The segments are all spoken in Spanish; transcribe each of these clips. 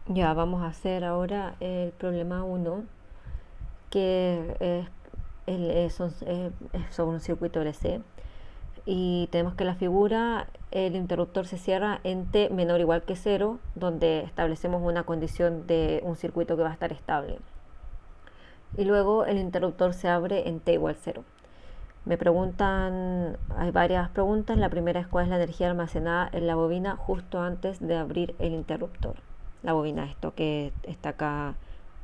Ya vamos a hacer ahora el problema uno, que es sobre un circuito LC. Y tenemos que la figura, el interruptor se cierra en t menor o igual que 0, donde establecemos una condición de un circuito que va a estar estable. Y luego el interruptor se abre en t igual 0. Me preguntan, hay varias preguntas. La primera es cuál es la energía almacenada en la bobina justo antes de abrir el interruptor. La bobina, esto que está acá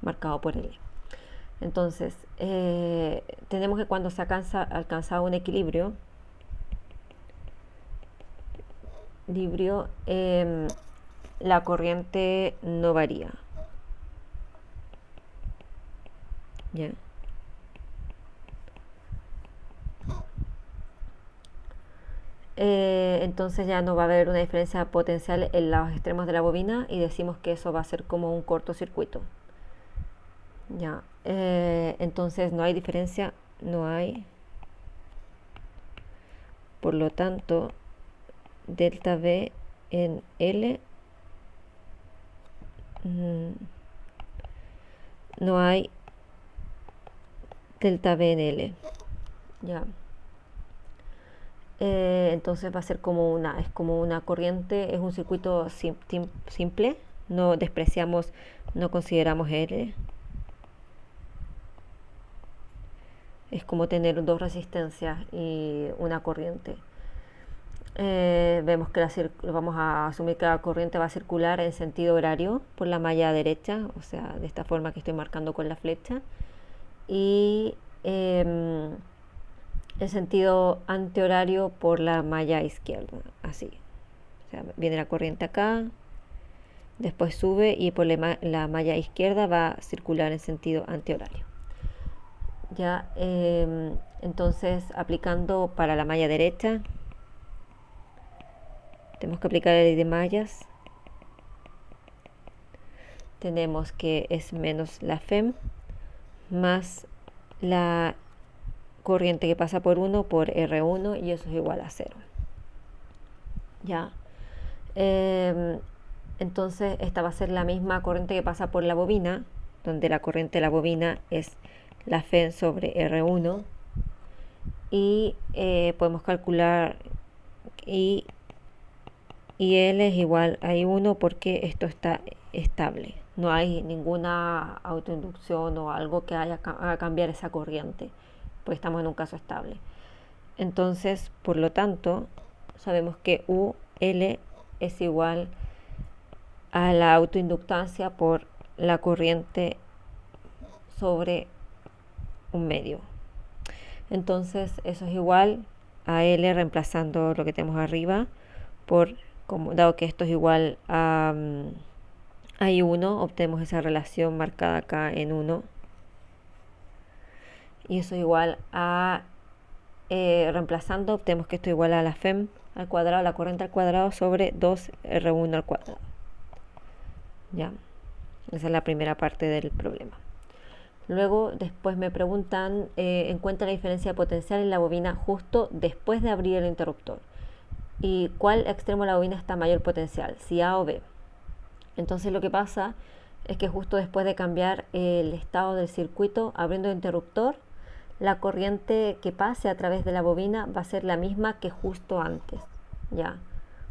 marcado por L. Entonces, tenemos que cuando se alcanza un equilibrio, la corriente no varía. ¿Ya? Entonces ya no va a haber una diferencia potencial en los extremos de la bobina y decimos que eso va a ser como un cortocircuito. Ya, entonces no hay diferencia, no hay. Por lo tanto, delta V en L, no hay delta V en L. Ya. Entonces va a ser es como una corriente, es un circuito simple, no despreciamos, no consideramos L. Es como tener dos resistencias y una corriente. Vemos que vamos a asumir que la corriente va a circular en sentido horario por la malla derecha, o sea, de esta forma que estoy marcando con la flecha, y en sentido antihorario por la malla izquierda, así. O sea, viene la corriente acá, después sube y por la malla izquierda va a circular en sentido antihorario. Ya, entonces aplicando para la malla derecha, tenemos que aplicar la ley de mallas. Tenemos que es menos la FEM más la corriente que pasa por 1 por R1 y eso es igual a 0. Ya. Entonces esta va a ser la misma corriente que pasa por la bobina, donde la corriente de la bobina es la FEM sobre R1 y podemos calcular y L es igual a I1 porque esto está estable. No hay ninguna autoinducción o algo que haga cambiar esa corriente, porque estamos en un caso estable. Entonces, por lo tanto, sabemos que UL es igual a la autoinductancia por la corriente sobre un medio. Entonces, eso es igual a L reemplazando lo que tenemos arriba por, dado que esto es igual a I1, obtenemos esa relación marcada acá en 1. Y eso es igual a, reemplazando, obtenemos que esto es igual a la FEM al cuadrado, la corriente al cuadrado sobre 2R1 al cuadrado. Ya, esa es la primera parte del problema. Luego, después me preguntan, encuentra la diferencia potencial en la bobina justo después de abrir el interruptor. ¿Y cuál extremo de la bobina está mayor potencial? Si A o B. Entonces lo que pasa es que justo después de cambiar el estado del circuito, abriendo el interruptor, la corriente que pase a través de la bobina va a ser la misma que justo antes, ¿ya?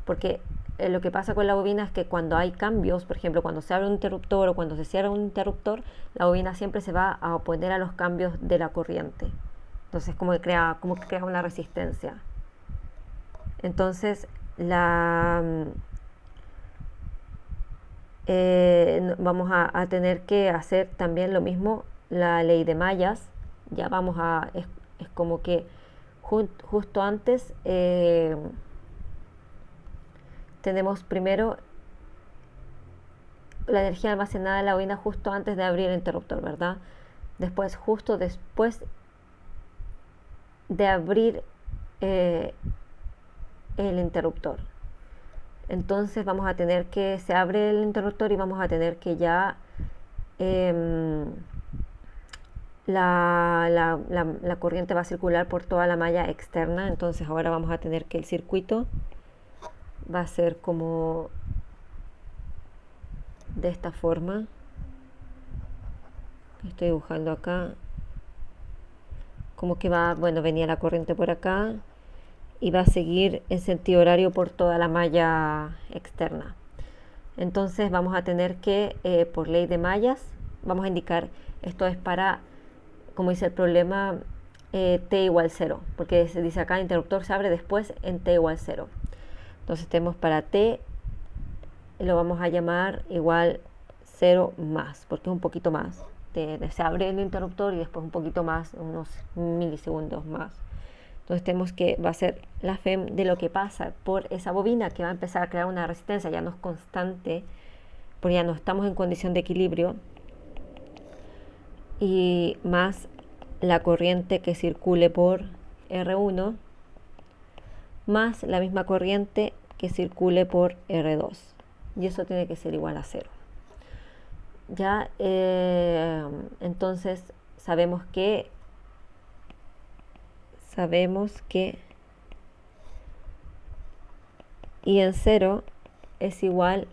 Porque lo que pasa con la bobina es que cuando hay cambios, por ejemplo, cuando se abre un interruptor o cuando se cierra un interruptor, la bobina siempre se va a oponer a los cambios de la corriente. Entonces como que crea una resistencia. Entonces vamos a tener que hacer también lo mismo la ley de mallas. Ya vamos a, es como que justo antes tenemos primero la energía almacenada en la bobina justo antes de abrir el interruptor, ¿verdad? Después, justo después de abrir el interruptor. Entonces vamos a tener que, se abre el interruptor y vamos a tener que ya la corriente va a circular por toda la malla externa. Entonces ahora vamos a tener que el circuito va a ser como de esta forma. Estoy dibujando acá. Como que va, bueno, venía la corriente por acá y va a seguir en sentido horario por toda la malla externa. Entonces vamos a tener que, por ley de mallas, vamos a indicar, esto es para, como dice el problema, t igual 0, porque se dice acá, el interruptor se abre después en t igual 0. Entonces tenemos para t, lo vamos a llamar igual 0 más, porque es un poquito más. Se abre el interruptor y después un poquito más, unos milisegundos más. Entonces tenemos que va a ser la FEM de lo que pasa por esa bobina, que va a empezar a crear una resistencia, ya no es constante, porque ya no estamos en condición de equilibrio, y más la corriente que circule por R1, más la misma corriente que circule por R2, y eso tiene que ser igual a 0. Ya, entonces sabemos que I en 0 es igual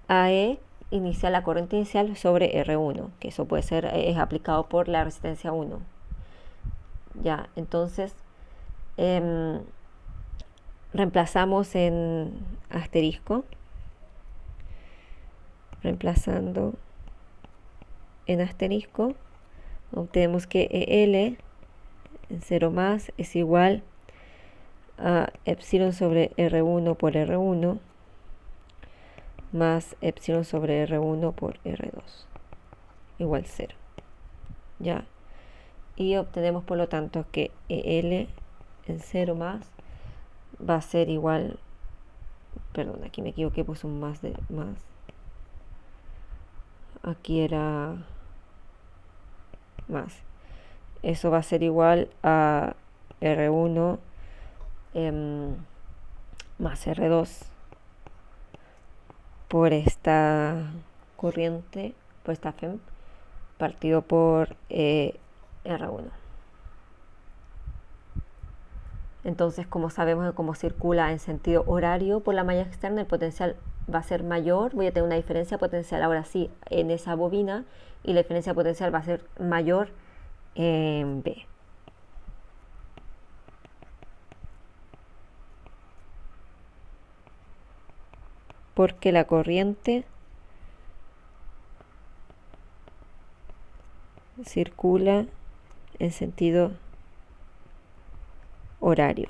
a E inicial, la corriente inicial, sobre R1, que eso puede ser, es aplicado por la resistencia 1. Ya, entonces reemplazamos en asterisco, reemplazando en asterisco, obtenemos que EL en 0 más es igual a epsilon sobre R1 por R1 más epsilon sobre R1 por R2 igual 0. Ya, y obtenemos por lo tanto que EL en 0 más va a ser igual, perdón, aquí me equivoqué, puse un más de más, aquí era más, eso va a ser igual a R1 más R2 por esta corriente, por esta FEM, partido por R1. Entonces, como sabemos de cómo circula en sentido horario por la malla externa, el potencial va a ser mayor. Voy a tener una diferencia potencial ahora sí en esa bobina, y la diferencia potencial va a ser mayor en B. Porque la corriente circula en sentido horario.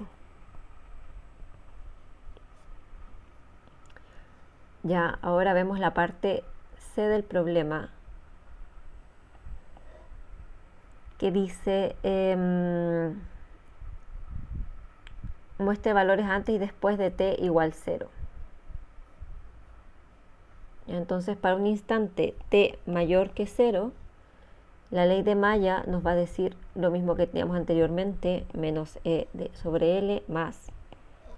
Ya, ahora vemos la parte C del problema, que dice muestre valores antes y después de t igual 0. Entonces, para un instante t mayor que 0, la ley de malla nos va a decir lo mismo que teníamos anteriormente, menos E sobre L más.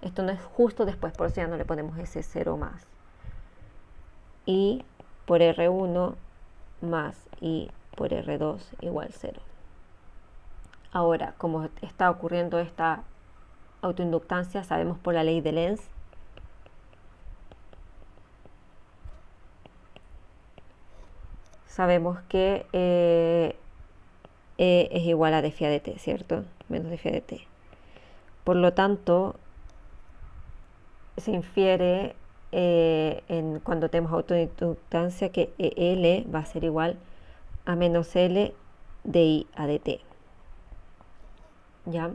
Esto no es justo después, por eso ya no le ponemos ese 0 más. Y por R1 más I por R2 igual 0. Ahora, como está ocurriendo esta autoinductancia, sabemos por la ley de Lenz que E es igual a d phi de t, ¿cierto? Menos d phi de t. Por lo tanto, se infiere cuando tenemos autoinductancia que EL va a ser igual a menos L de I a dt. ¿Ya?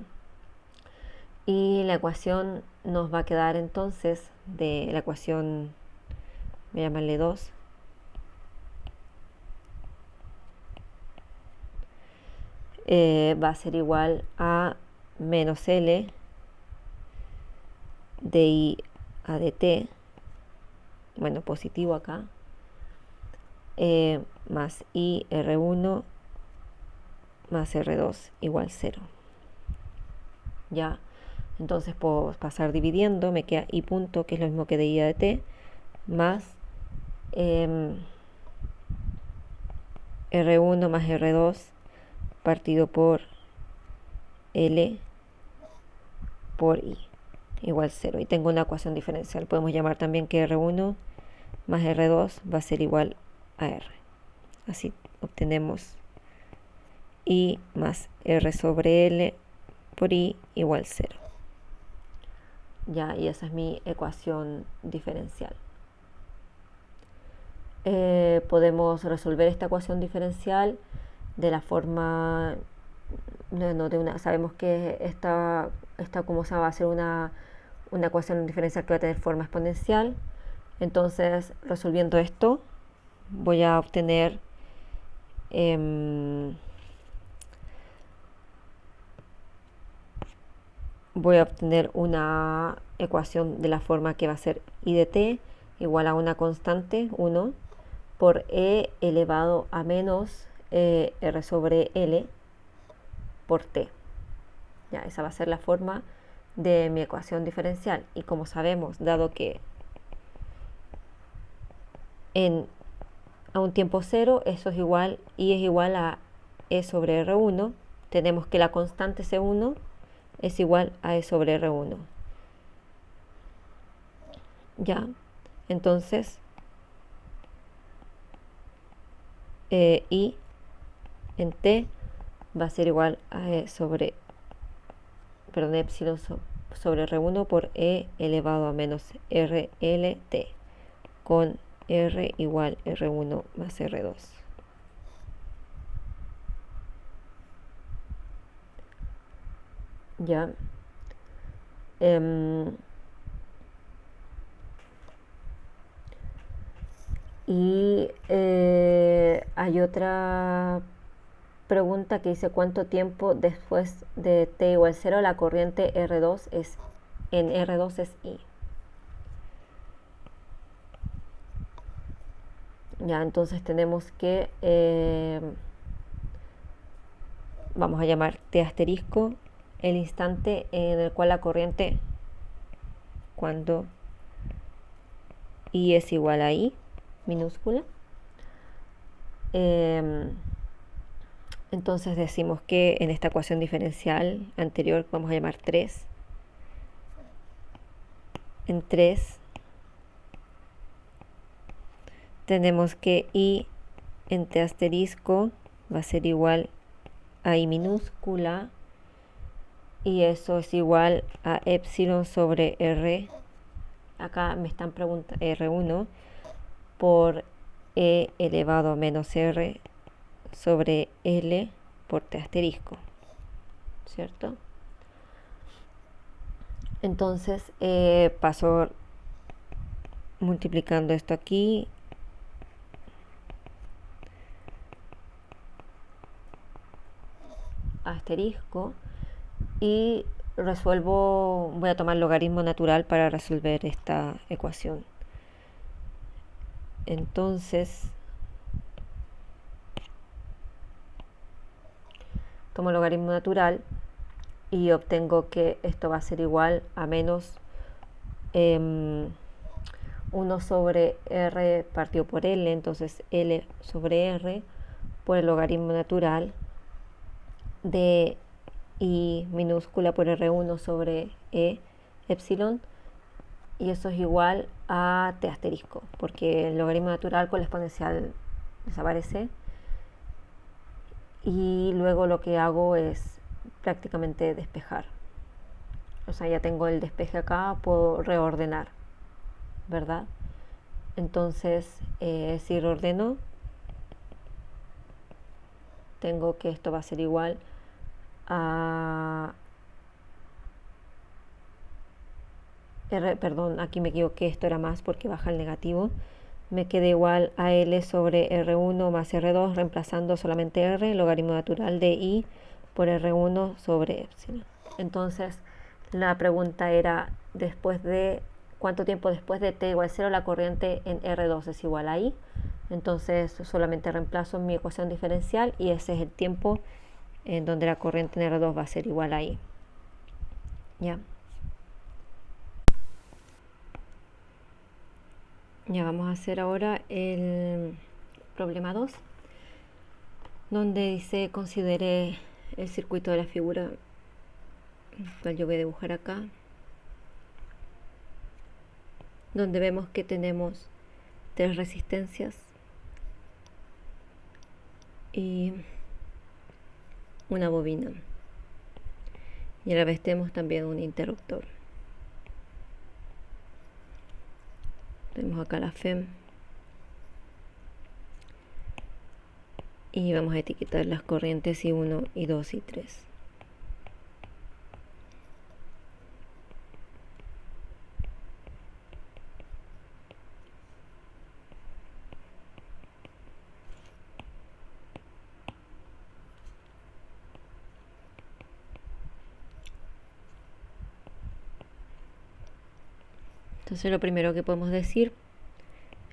Y la ecuación nos va a quedar entonces de la ecuación, voy a llamarle 2, va a ser igual a menos L de I a dt, bueno, positivo acá, más I R1 más R2 igual 0. Ya, entonces puedo pasar dividiendo, me queda I punto, que es lo mismo que de I a dt, más R1 más R2 partido por L por I igual 0. Y tengo una ecuación diferencial. Podemos llamar también que R1 más R2 va a ser igual a R. Así obtenemos I más R sobre L por I igual 0. Ya, y esa es mi ecuación diferencial. Podemos resolver esta ecuación diferencial de la forma, sabemos que esta como se va a ser una ecuación diferencial que va a tener forma exponencial. Entonces, resolviendo esto, voy a obtener una ecuación de la forma que va a ser I de t igual a una constante 1 por e elevado a menos r sobre l por t. Ya, esa va a ser la forma de mi ecuación diferencial. Y como sabemos, dado que a un tiempo cero, eso es igual, y es igual a e sobre r1, tenemos que la constante c1 es igual a e sobre r1. Ya, entonces I en t va a ser igual a epsilon sobre r1 por e elevado a menos rlt con r igual r1 más r2. Ya. Y hay otra pregunta que dice cuánto tiempo después de t igual 0 la corriente R2 es I. Ya, entonces tenemos que vamos a llamar t asterisco el instante en el cual la corriente, cuando I es igual a I minúscula, entonces decimos que en esta ecuación diferencial anterior vamos a llamar 3. En 3 tenemos que I en t asterisco va a ser igual a I minúscula, y eso es igual a epsilon sobre R, acá me están preguntando R1 por E elevado a menos R sobre L por t asterisco, ¿cierto? Entonces paso multiplicando esto aquí, asterisco, y voy a tomar logaritmo natural para resolver esta ecuación. Entonces tomo logaritmo natural y obtengo que esto va a ser igual a menos 1 sobre r partido por l, entonces l sobre r por el logaritmo natural de I minúscula por R1 sobre E epsilon, y eso es igual a t asterisco, porque el logaritmo natural con la exponencial desaparece, y luego lo que hago es prácticamente despejar. O sea, ya tengo el despeje acá, puedo reordenar, ¿verdad? Entonces, si reordeno, tengo que esto va a ser igual a perdón, aquí me equivoqué, esto era más porque baja el negativo. Me queda igual a L sobre R1 más R2, reemplazando solamente R, logaritmo natural de I por R1 sobre epsilon. Entonces, la pregunta era, ¿cuánto tiempo después de t igual 0 la corriente en R2 es igual a I? Entonces, solamente reemplazo mi ecuación diferencial y ese es el tiempo en donde la corriente en R2 va a ser igual a I. ¿Ya? Ya vamos a hacer ahora el problema 2, donde dice considere el circuito de la figura, el cual yo voy a dibujar acá, donde vemos que tenemos 3 resistencias y una bobina. Y a la vez tenemos también un interruptor. Tenemos acá la FEM. Y vamos a etiquetar las corrientes I1, I2 y 3. Entonces lo primero que podemos decir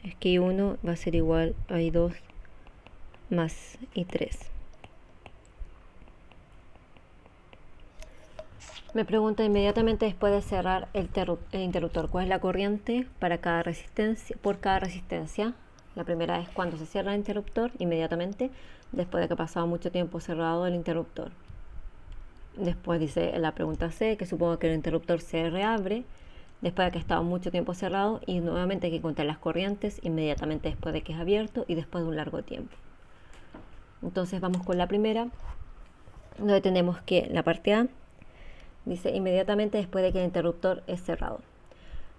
es que I1 va a ser igual a I2 más I3. Me pregunta inmediatamente después de cerrar el interruptor cuál es la corriente para cada resistencia, por cada resistencia. La primera es cuando se cierra el interruptor, inmediatamente después de que ha pasado mucho tiempo cerrado el interruptor. Después dice la pregunta C, que supongo que el interruptor se reabre después de que ha estado mucho tiempo cerrado, y nuevamente hay que contar las corrientes inmediatamente después de que es abierto y después de un largo tiempo. Entonces vamos con la primera, donde tenemos que la parte A dice inmediatamente después de que el interruptor es cerrado.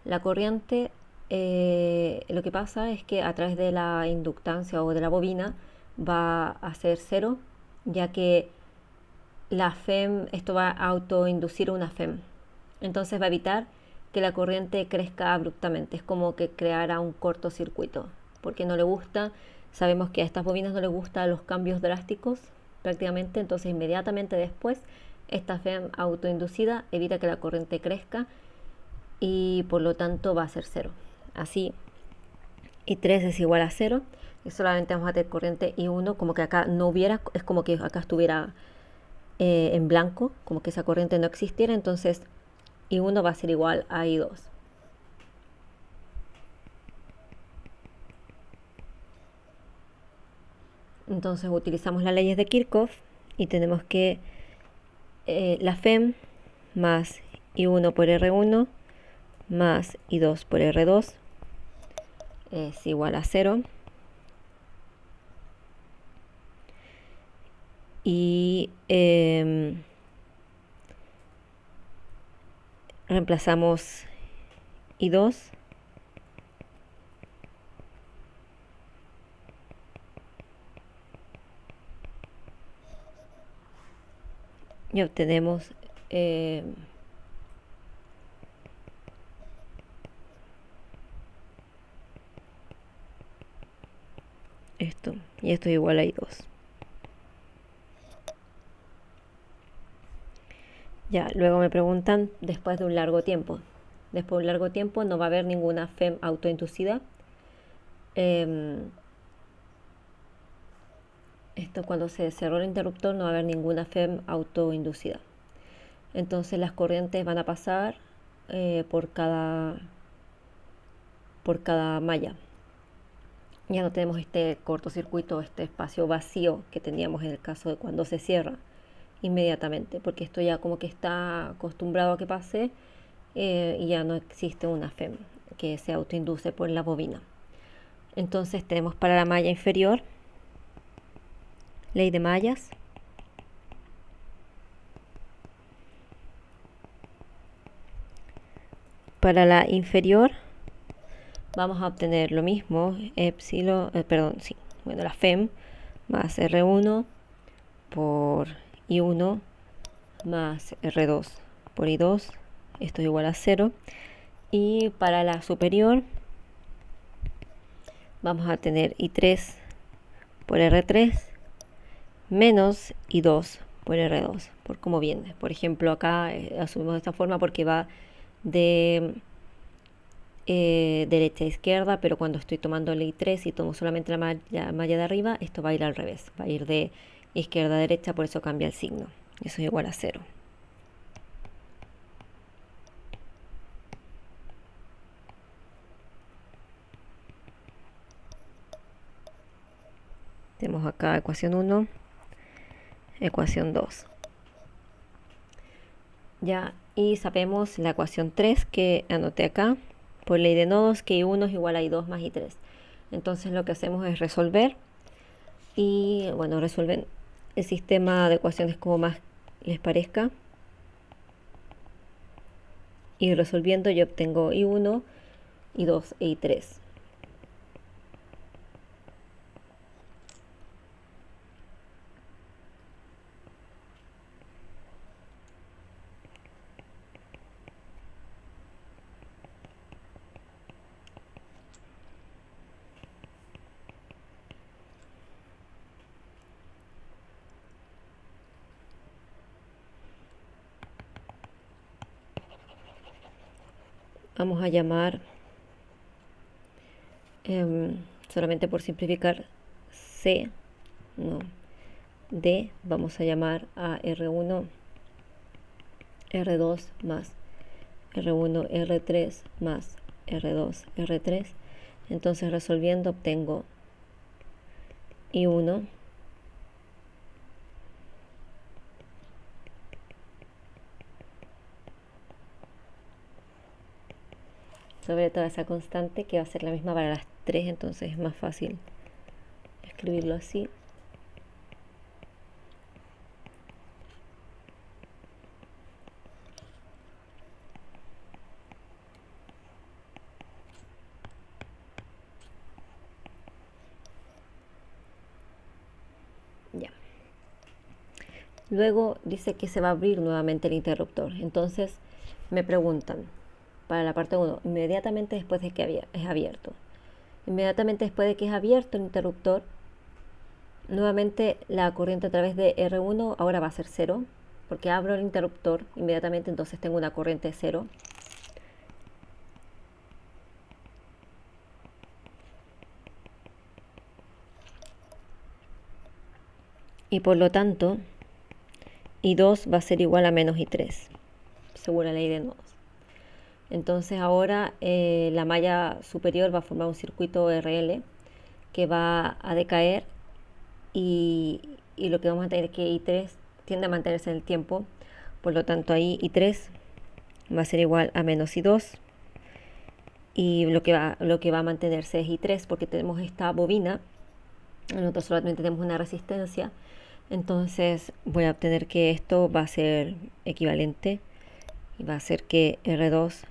La corriente, lo que pasa es que a través de la inductancia o de la bobina va a ser cero, ya que la FEM, esto va a autoinducir una FEM. Entonces va a evitar que la corriente crezca abruptamente. Es como que creara un cortocircuito, porque no le gusta, sabemos que a estas bobinas no les gustan los cambios drásticos prácticamente, entonces inmediatamente después esta FEM autoinducida evita que la corriente crezca y por lo tanto va a ser cero. Así I3 es igual a 0 y solamente vamos a tener corriente I1, como que acá no hubiera, es como que acá estuviera en blanco, como que esa corriente no existiera, entonces I1 va a ser igual a I2. Entonces utilizamos las leyes de Kirchhoff y tenemos que la FEM más I1 por R1 más I2 por R2 es igual a 0. Y reemplazamos I2 y obtenemos esto, y esto es igual a I2. Ya, luego me preguntan después de un largo tiempo. Después de un largo tiempo no va a haber ninguna FEM autoinducida. Esto cuando se cerró el interruptor no va a haber ninguna FEM autoinducida. Entonces las corrientes van a pasar por cada malla. Ya no tenemos este cortocircuito, este espacio vacío que teníamos en el caso de cuando se cierra inmediatamente, porque esto ya como que está acostumbrado a que pase y ya no existe una FEM que se autoinduce por la bobina. Entonces tenemos para la malla inferior ley de mallas, para la inferior vamos a obtener lo mismo, epsilon, la FEM más R1 por I1 más R2 por I2, esto es igual a 0. Y para la superior vamos a tener I3 por R3 menos I2 por R2, por cómo viene. Por ejemplo, acá asumimos de esta forma porque va de derecha a izquierda, pero cuando estoy tomando el I3 y tomo solamente la malla de arriba, esto va a ir al revés, va a ir de izquierda a derecha, por eso cambia el signo. Eso es igual a 0. Tenemos acá ecuación 1, ecuación 2. Ya, y sabemos la ecuación 3 que anoté acá, por ley de nodos, que I1 es igual a I2 más I3. Entonces lo que hacemos es resolver y bueno, resuelven el sistema de ecuaciones como más les parezca. Y resolviendo yo obtengo I1, I2 e I3. Vamos a llamar, solamente por simplificar, C, no, D, vamos a llamar a R1, R2 más R1, R3 más R2, R3. Entonces resolviendo obtengo I1 sobre toda esa constante que va a ser la misma para las tres, entonces es más fácil escribirlo así. Ya. Luego dice que se va a abrir nuevamente el interruptor. Entonces me preguntan, para la parte 1, inmediatamente después de que es abierto. Inmediatamente después de que es abierto el interruptor, nuevamente la corriente a través de R1 ahora va a ser 0, porque abro el interruptor inmediatamente, entonces tengo una corriente de 0. Y por lo tanto, I2 va a ser igual a menos I3, según la ley de nodos. Entonces ahora la malla superior va a formar un circuito RL que va a decaer y lo que vamos a tener es que I3 tiende a mantenerse en el tiempo. Por lo tanto ahí I3 va a ser igual a menos I2 y lo que va a mantenerse es I3 porque tenemos esta bobina. Nosotros solamente tenemos una resistencia. Entonces voy a obtener que esto va a ser equivalente y va a ser que R2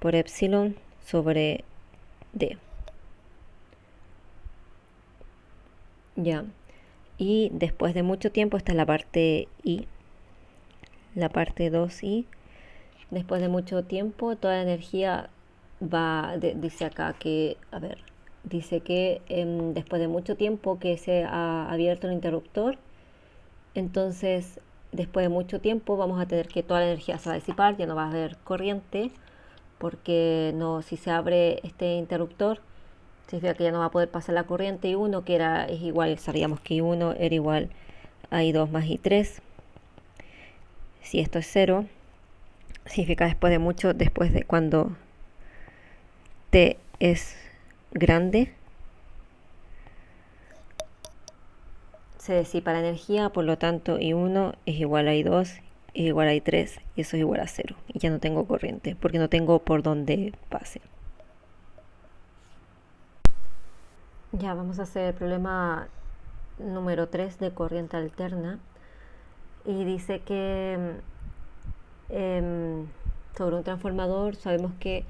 por epsilon sobre D. Ya. Y después de mucho tiempo, esta es la parte I, la parte 2I. Después de mucho tiempo, toda la energía dice acá que, a ver, dice que después de mucho tiempo que se ha abierto el interruptor, entonces después de mucho tiempo vamos a tener que toda la energía se va a disipar, ya no va a haber corriente, porque no, si se abre este interruptor, significa que ya no va a poder pasar la corriente I1, que es igual, sabíamos que I1 era igual a I2 más I3. Si esto es 0, significa después de cuando T es grande, se disipa la energía, por lo tanto I1 es igual a I2, es igual a I3 y eso es igual a 0. Y ya no tengo corriente, porque no tengo por dónde pase. Ya vamos a hacer el problema número 3 de corriente alterna. Y dice que sobre un transformador sabemos que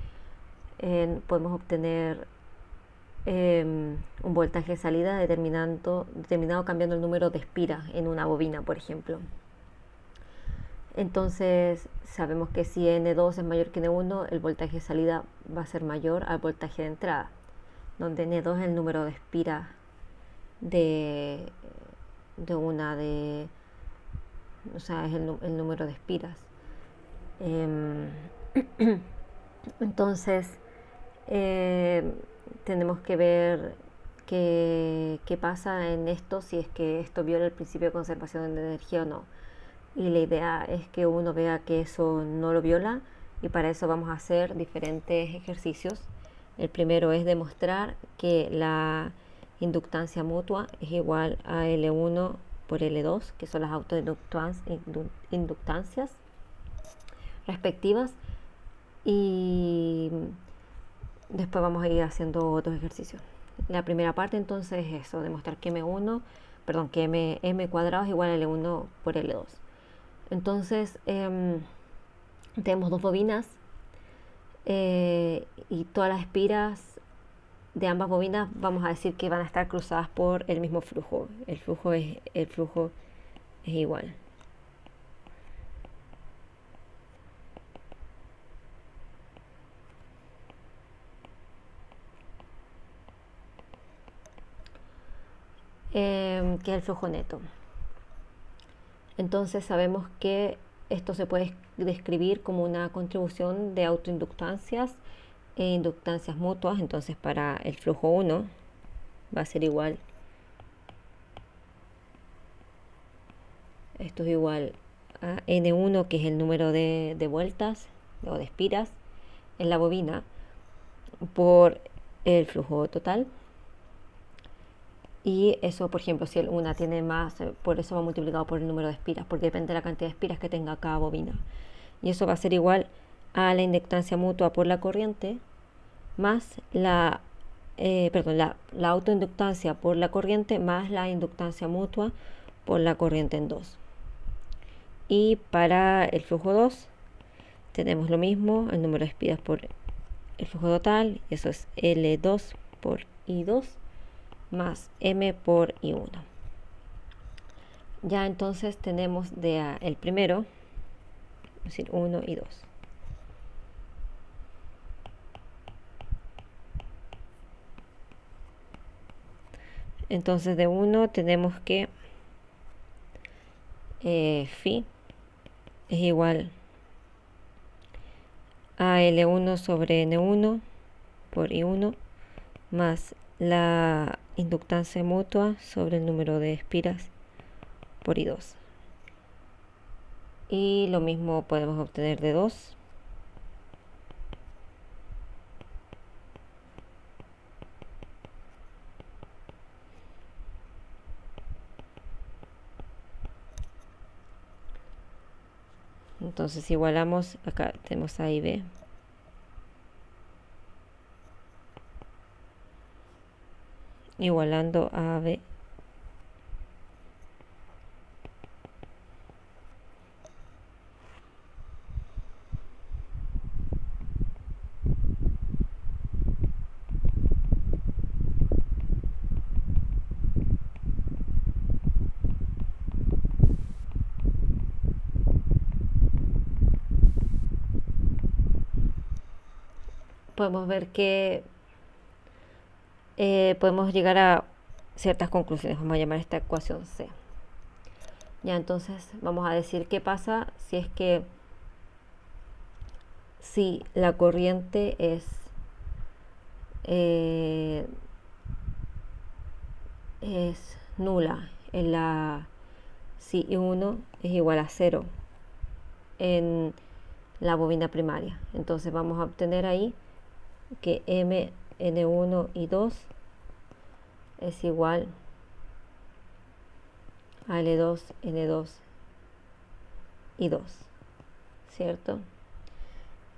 podemos obtener un voltaje de salida determinado cambiando el número de espiras en una bobina, por ejemplo. Entonces sabemos que si N2 es mayor que N1, el voltaje de salida va a ser mayor al voltaje de entrada, donde N2 es el número de espiras de una de, o sea, es el número de espiras. Entonces tenemos que ver qué pasa en esto, si es que esto viola el principio de conservación de energía o no. Y la idea es que uno vea que eso no lo viola, y para eso vamos a hacer diferentes ejercicios. El primero es demostrar que la inductancia mutua es igual a L1 por L2, que son las autoinductancias respectivas, y después vamos a ir haciendo otros ejercicios. La primera parte entonces es eso, demostrar que m cuadrado es igual a L1 por L2. Entonces tenemos dos bobinas y todas las espiras de ambas bobinas vamos a decir que van a estar cruzadas por el mismo flujo. El flujo es igual. Que es el flujo neto. Entonces sabemos que esto se puede describir como una contribución de autoinductancias e inductancias mutuas. Entonces para el flujo 1 va a ser igual, esto es igual a N1, que es el número de vueltas o de espiras en la bobina, por el flujo total. Y eso, por ejemplo, si una tiene más, por eso va multiplicado por el número de espiras, porque depende de la cantidad de espiras que tenga cada bobina. Y eso va a ser igual a la inductancia mutua por la corriente más la autoinductancia por la corriente más la inductancia mutua por la corriente en 2. Y para el flujo 2 tenemos lo mismo, el número de espiras por el flujo total, y eso es L2 por I2 más M por I1. Ya entonces tenemos el primero, es decir, 1 y 2. Entonces de 1 tenemos que phi es igual a L1 sobre N1 por I1 más la inductancia mutua sobre el número de espiras por I2. Y lo mismo podemos obtener de 2. Entonces igualamos, acá tenemos A y B. Igualando a B. Podemos ver que podemos llegar a ciertas conclusiones. Vamos a llamar esta ecuación C. Ya, entonces vamos a decir qué pasa si la corriente es nula si I1 es igual a 0 en la bobina primaria. Entonces vamos a obtener ahí que M, N1 y 2 es igual a L2, N2 y 2, ¿cierto?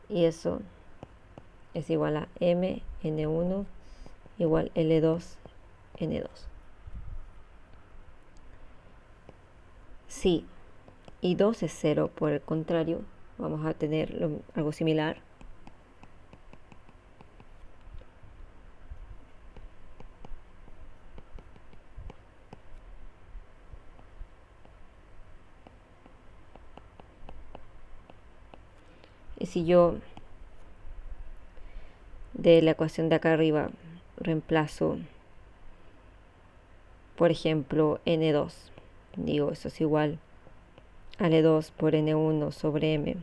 Y eso es igual a M, N1 igual L2, N2. Si I2 es 0, por el contrario, vamos a tener algo similar. Y si yo de la ecuación de acá arriba reemplazo, por ejemplo, N2, digo, eso es igual a L2 por N1 sobre M,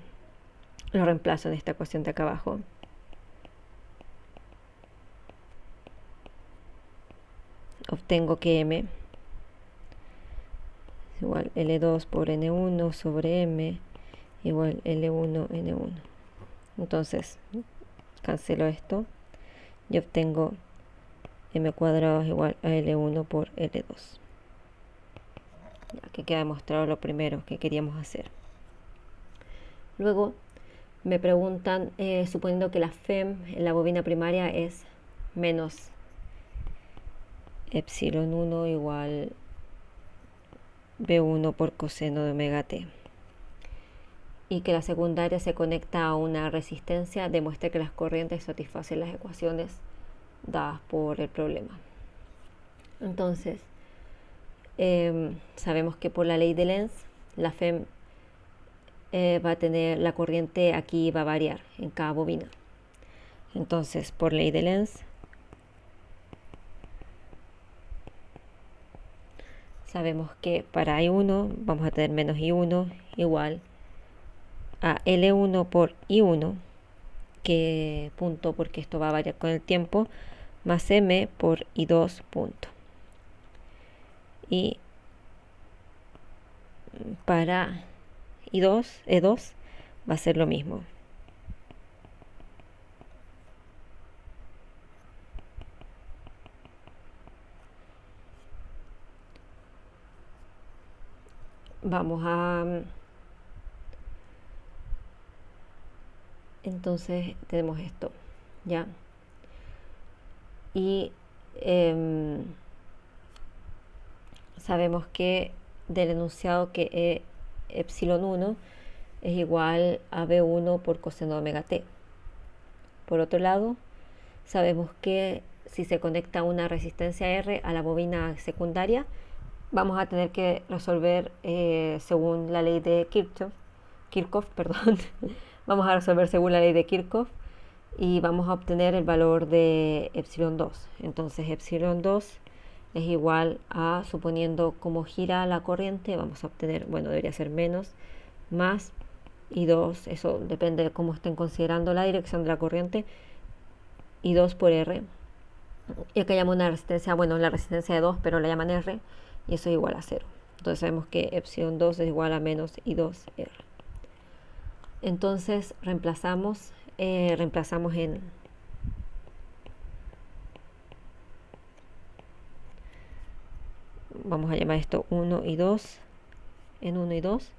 lo reemplazo en esta ecuación de acá abajo. Obtengo que M es igual L2 por N1 sobre M igual L1 N1. Entonces cancelo esto y obtengo M cuadrado es igual a L1 por L2. Ya que queda demostrado lo primero que queríamos hacer. Luego Me preguntan, suponiendo que la FEM en la bobina primaria es menos epsilon 1 igual B1 por coseno de omega t, y que la secundaria se conecta a una resistencia, demuestra que las corrientes satisfacen las ecuaciones dadas por el problema. Entonces, sabemos que por la ley de Lenz, la FEM va a tener, la corriente aquí va a variar en cada bobina. Entonces, por ley de Lenz, sabemos que para I1 vamos a tener menos I1 igual a L1 por I1, que punto, porque esto va a variar con el tiempo, más M por I2 punto. Y para E2 va a ser lo mismo. Vamos a... Entonces tenemos esto, ¿ya? Y sabemos que del enunciado que epsilon 1 es igual a B1 por coseno de omega t. Por otro lado, sabemos que si se conecta una resistencia R a la bobina secundaria, vamos a tener que resolver según la ley de Kirchhoff, perdón. Vamos a resolver según la ley de Kirchhoff y vamos a obtener el valor de epsilon 2. Entonces epsilon 2 es igual a, suponiendo cómo gira la corriente, vamos a obtener, bueno, debería ser menos, más I2, eso depende de cómo estén considerando la dirección de la corriente, I2 por R. Y acá llamo una resistencia, bueno, la resistencia de 2, pero la llaman R, y eso es igual a 0. Entonces sabemos que epsilon 2 es igual a menos I2R. Entonces reemplazamos en vamos a llamar esto 1 y 2, en 1 y 2,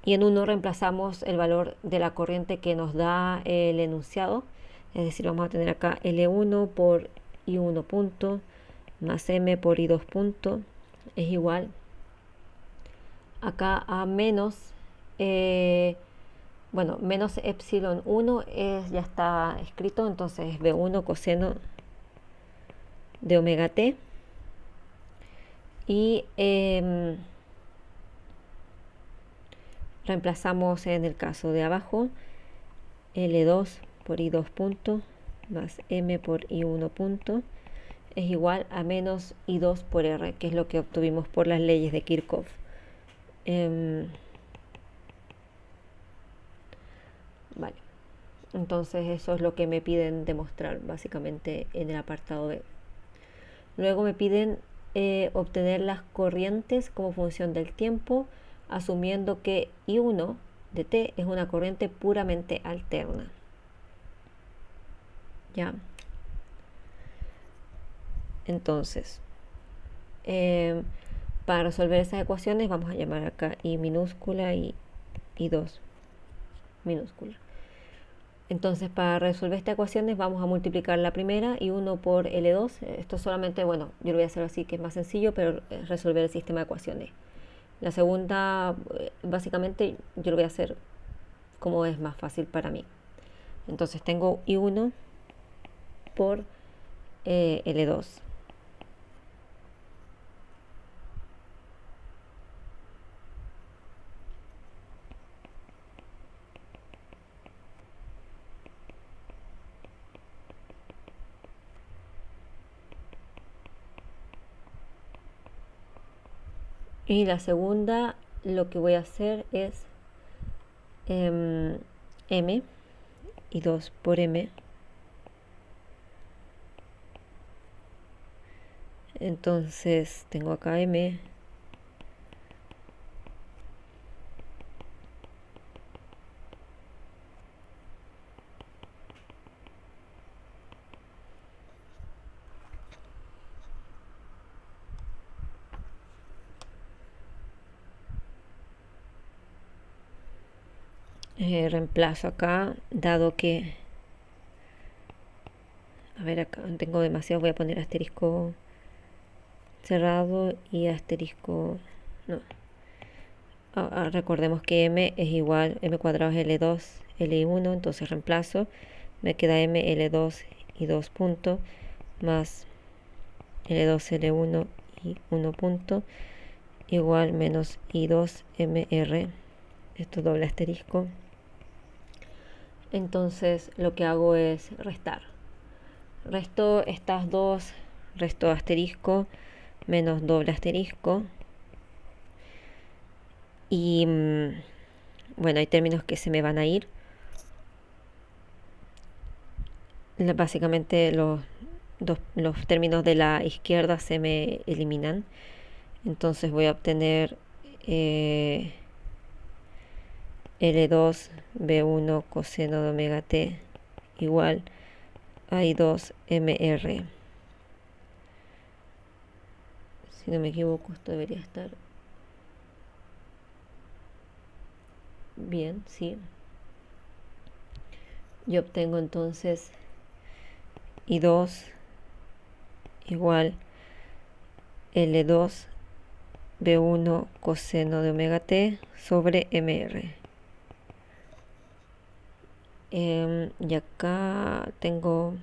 y en 1 reemplazamos el valor de la corriente que nos da el enunciado, es decir, vamos a tener acá L1 por I1 punto más M por I2 punto es igual acá a menos bueno, menos epsilon 1 ya está escrito, entonces B1 coseno de omega t, y reemplazamos en el caso de abajo L2 por I2 punto más M por I1 punto es igual a menos I2 por R, que es lo que obtuvimos por las leyes de Kirchhoff. Vale, entonces eso es lo que me piden demostrar básicamente en el apartado B. Luego me piden obtener las corrientes como función del tiempo, asumiendo que I1 de t es una corriente puramente alterna. ¿Ya? Entonces, para resolver esas ecuaciones vamos a llamar acá I minúscula y I2 minúscula. Entonces, para resolver estas ecuaciones vamos a multiplicar la primera, I1 por L2. Esto solamente, bueno, yo lo voy a hacer así que es más sencillo, pero resolver el sistema de ecuaciones. La segunda, básicamente, yo lo voy a hacer como es más fácil para mí. Entonces tengo I1 por L2. Y la segunda, lo que voy a hacer es M y 2 por M. Entonces tengo acá M reemplazo acá, dado que, a ver, acá tengo demasiado, voy a poner asterisco cerrado y asterisco, no. Recordemos que m es igual, m cuadrado es L2, L1, entonces reemplazo, me queda m, L2 y 2 puntos, más L2, L1 y 1 punto, igual menos I2 MR, esto doble asterisco. Entonces lo que hago es restar. Resto estas dos, resto asterisco menos doble asterisco. Y bueno, hay términos que se me van a ir. Básicamente los términos de la izquierda se me eliminan. Entonces voy a obtener L2 B1 coseno de omega t igual a I2 MR. Si no me equivoco, esto debería estar bien, sí. Yo obtengo entonces I2 igual L2 B1 coseno de omega t sobre MR. Y acá tengo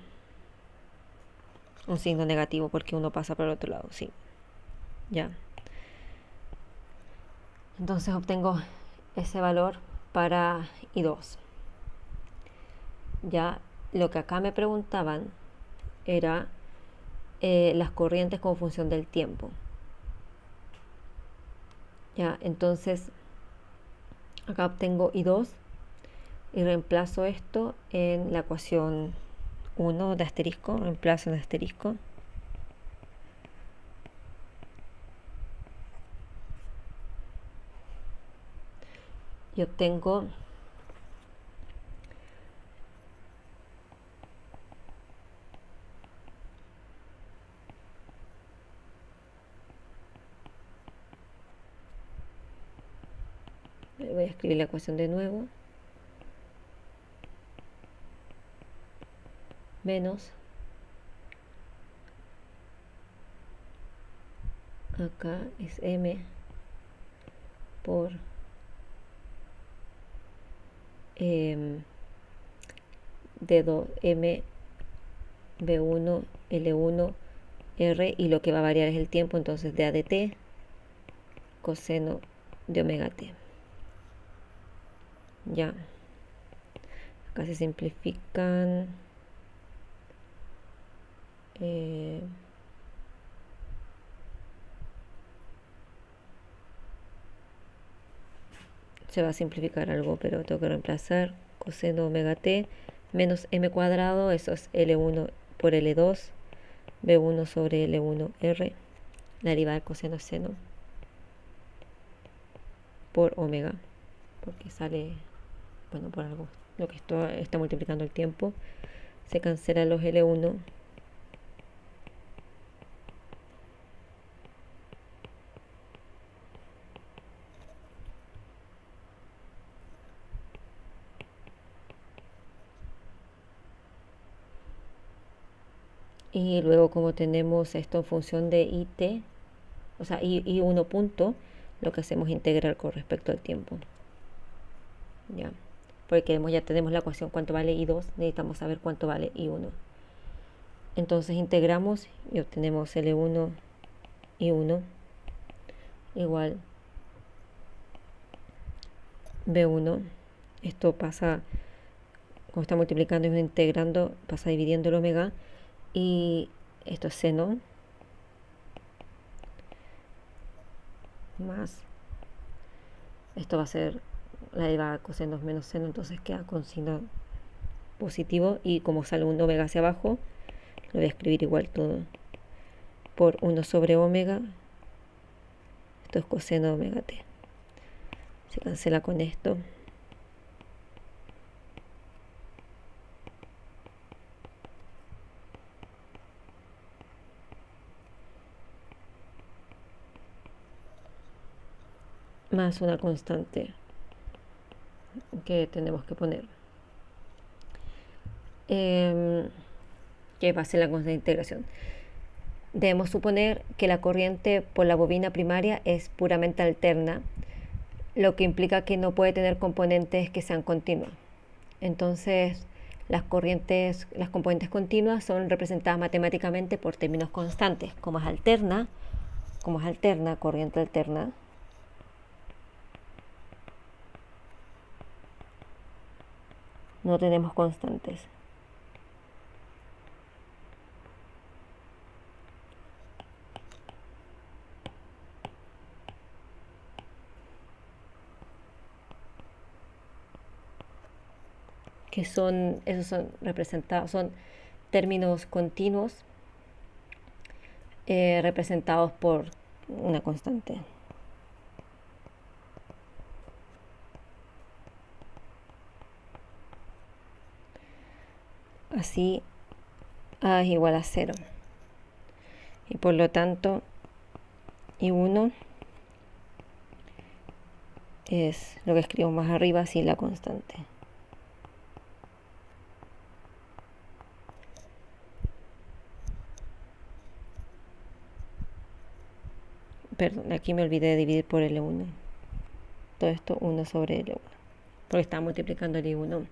un signo negativo porque uno pasa por el otro lado, sí. Ya. Entonces obtengo ese valor para I2. Ya, lo que acá me preguntaban era las corrientes con función del tiempo. Ya, entonces acá obtengo I2 y reemplazo esto en la ecuación 1 de asterisco, reemplazo en asterisco. Y obtengo voy a escribir la ecuación de nuevo, menos, acá es m por d2 m b1 l1 r, y lo que va a variar es el tiempo, entonces d a de t coseno de omega t. Ya, acá se simplifican se va a simplificar algo, pero tengo que reemplazar coseno omega t menos m cuadrado, eso es L1 por L2, B1 sobre L1 R, la derivada del coseno es seno por omega, porque sale, bueno, por algo, lo que está multiplicando el tiempo, se cancelan los L1 y luego como tenemos esto en función de IT, o sea, I1 punto, lo que hacemos es integrar con respecto al tiempo. Ya, porque ya tenemos la ecuación cuánto vale I2, necesitamos saber cuánto vale I1. Entonces integramos y obtenemos L1 I1 igual B1. Esto pasa, como está multiplicando y integrando, pasa dividiendo el omega, y esto es seno más, esto va a ser la derivada de coseno menos seno, entonces queda con signo positivo, y como sale un omega hacia abajo, lo voy a escribir igual todo por 1 sobre omega, esto es coseno de omega t, se cancela con esto, más una constante que tenemos que poner. Que va a ser la constante de integración. Debemos suponer que la corriente por la bobina primaria es puramente alterna, lo que implica que no puede tener componentes que sean continuas. Entonces, las componentes continuas son representadas matemáticamente por términos constantes. Como es alterna, corriente alterna, no tenemos constantes. Que son, esos son representados, son términos continuos representados por una constante. Así A es igual a 0. Y por lo tanto, I1 es lo que escribo más arriba sin la constante. Perdón, aquí me olvidé de dividir por L1. Todo esto 1 sobre L1. Porque está multiplicando el I1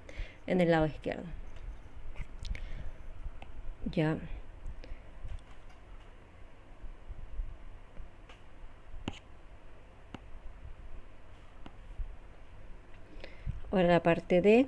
en el lado izquierdo. Ya. Ahora la parte D.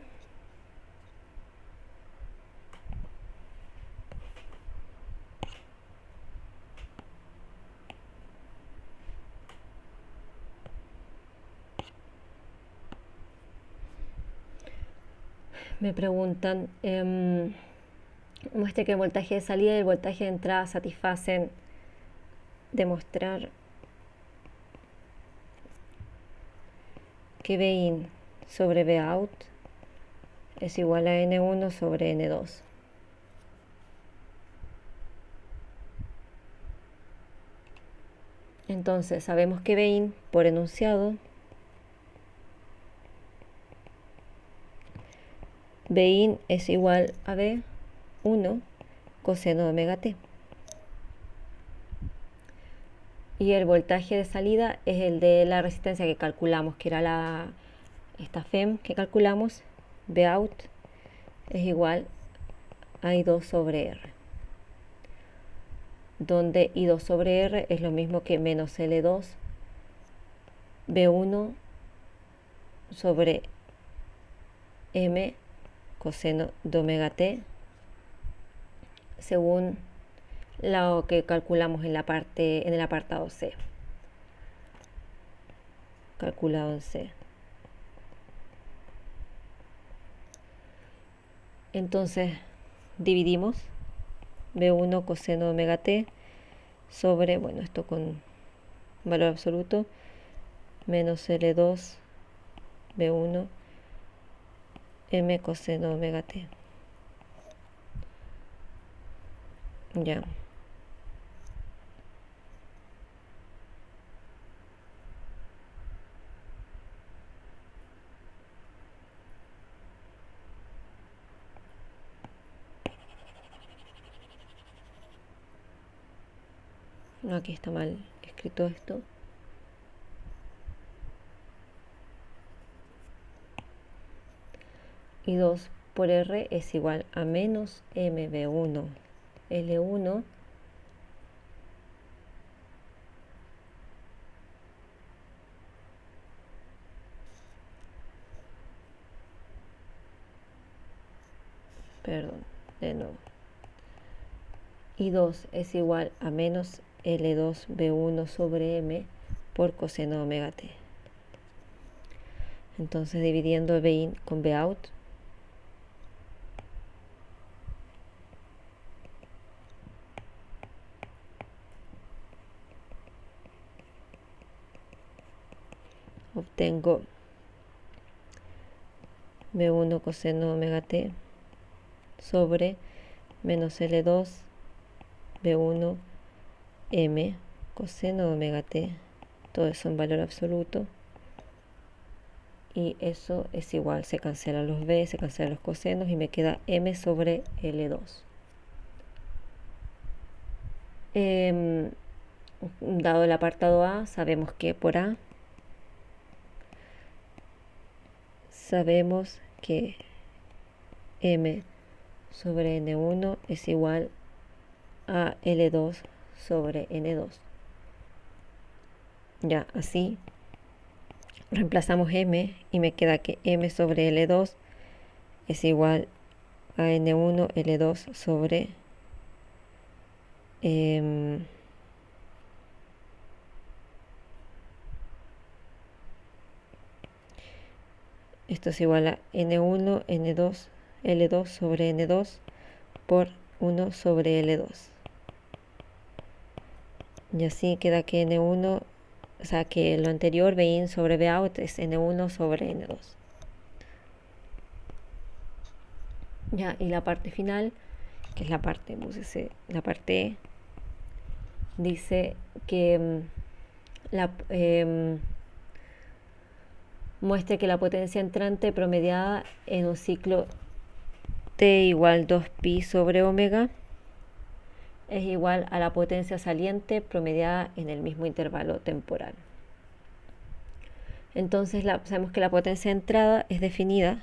Me preguntan, muestre que el voltaje de salida y el voltaje de entrada satisfacen demostrar que Vin sobre Vout es igual a N1 sobre N2. Entonces sabemos que Vin por enunciado, Vin es igual a V1 coseno de omega t. Y el voltaje de salida es el de la resistencia que calculamos, que era esta FEM que calculamos, Vout, es igual a I2 sobre R. Donde I2 sobre R es lo mismo que menos L2 V1 sobre M coseno de omega t, según lo que calculamos en el apartado C. Calculado en C. Entonces dividimos V1 coseno de omega t sobre, bueno, esto con valor absoluto, menos L2 V1 M coseno de omega t. Ya. No, aquí está mal escrito esto. Y 2 por R es igual a menos MV1 L1 perdón, de nuevo. Y 2 es igual a menos L2 V1 sobre M por coseno de omega t. Entonces dividiendo Vin con Vout, obtengo V1 coseno de omega t sobre menos L2 V1 M coseno de omega t, todo eso en valor absoluto, y eso es igual, se cancelan los b, se cancelan los cosenos y me queda m sobre L2. Dado el apartado A, sabemos que por A sabemos que m sobre n1 es igual a L2 sobre n2. Ya, así reemplazamos m y me queda que m sobre L2 es igual a n1 L2 sobre esto es igual a n1 n2 L2 sobre n2 por 1 sobre L2. Y así queda que n1, o sea que lo anterior, Bin sobre Bout, es n1 sobre n2. Ya, y la parte final, que es la parte, la parte E, dice que muestre que la potencia entrante promediada en un ciclo T igual 2pi sobre omega es igual a la potencia saliente promediada en el mismo intervalo temporal. Entonces sabemos que la potencia de entrada es definida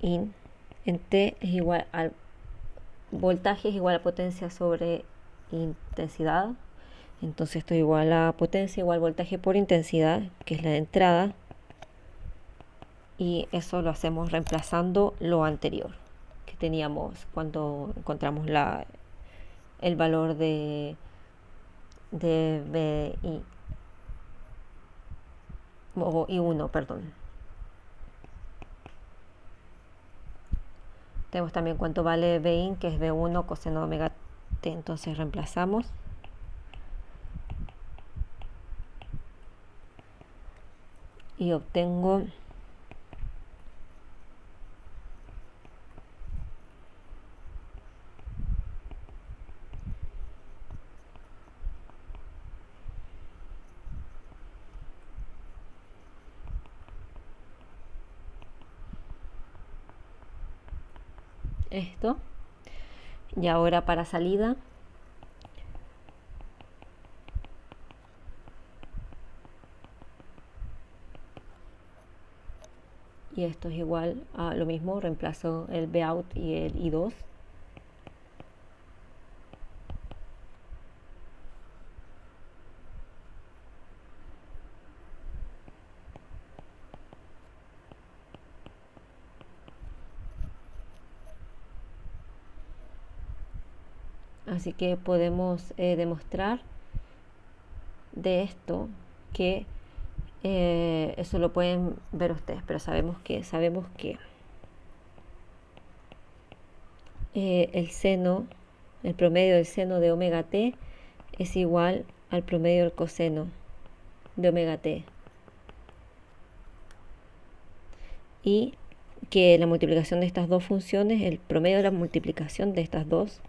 en T es igual al voltaje es igual a potencia sobre intensidad. Entonces esto es igual a potencia igual voltaje por intensidad, que es la de entrada. Y eso lo hacemos reemplazando lo anterior que teníamos cuando encontramos el valor de BI o I1, perdón. Tenemos también cuánto vale Bin, que es B1 coseno de omega t. Entonces reemplazamos. Y obtengo esto. Y ahora para salida y esto es igual a lo mismo, reemplazo el Bout y el I2. Así que podemos demostrar de esto que eso lo pueden ver ustedes, pero sabemos que el promedio del seno de omega t es igual al promedio del coseno de omega t, y que la multiplicación de estas dos funciones, el promedio de la multiplicación de estas dos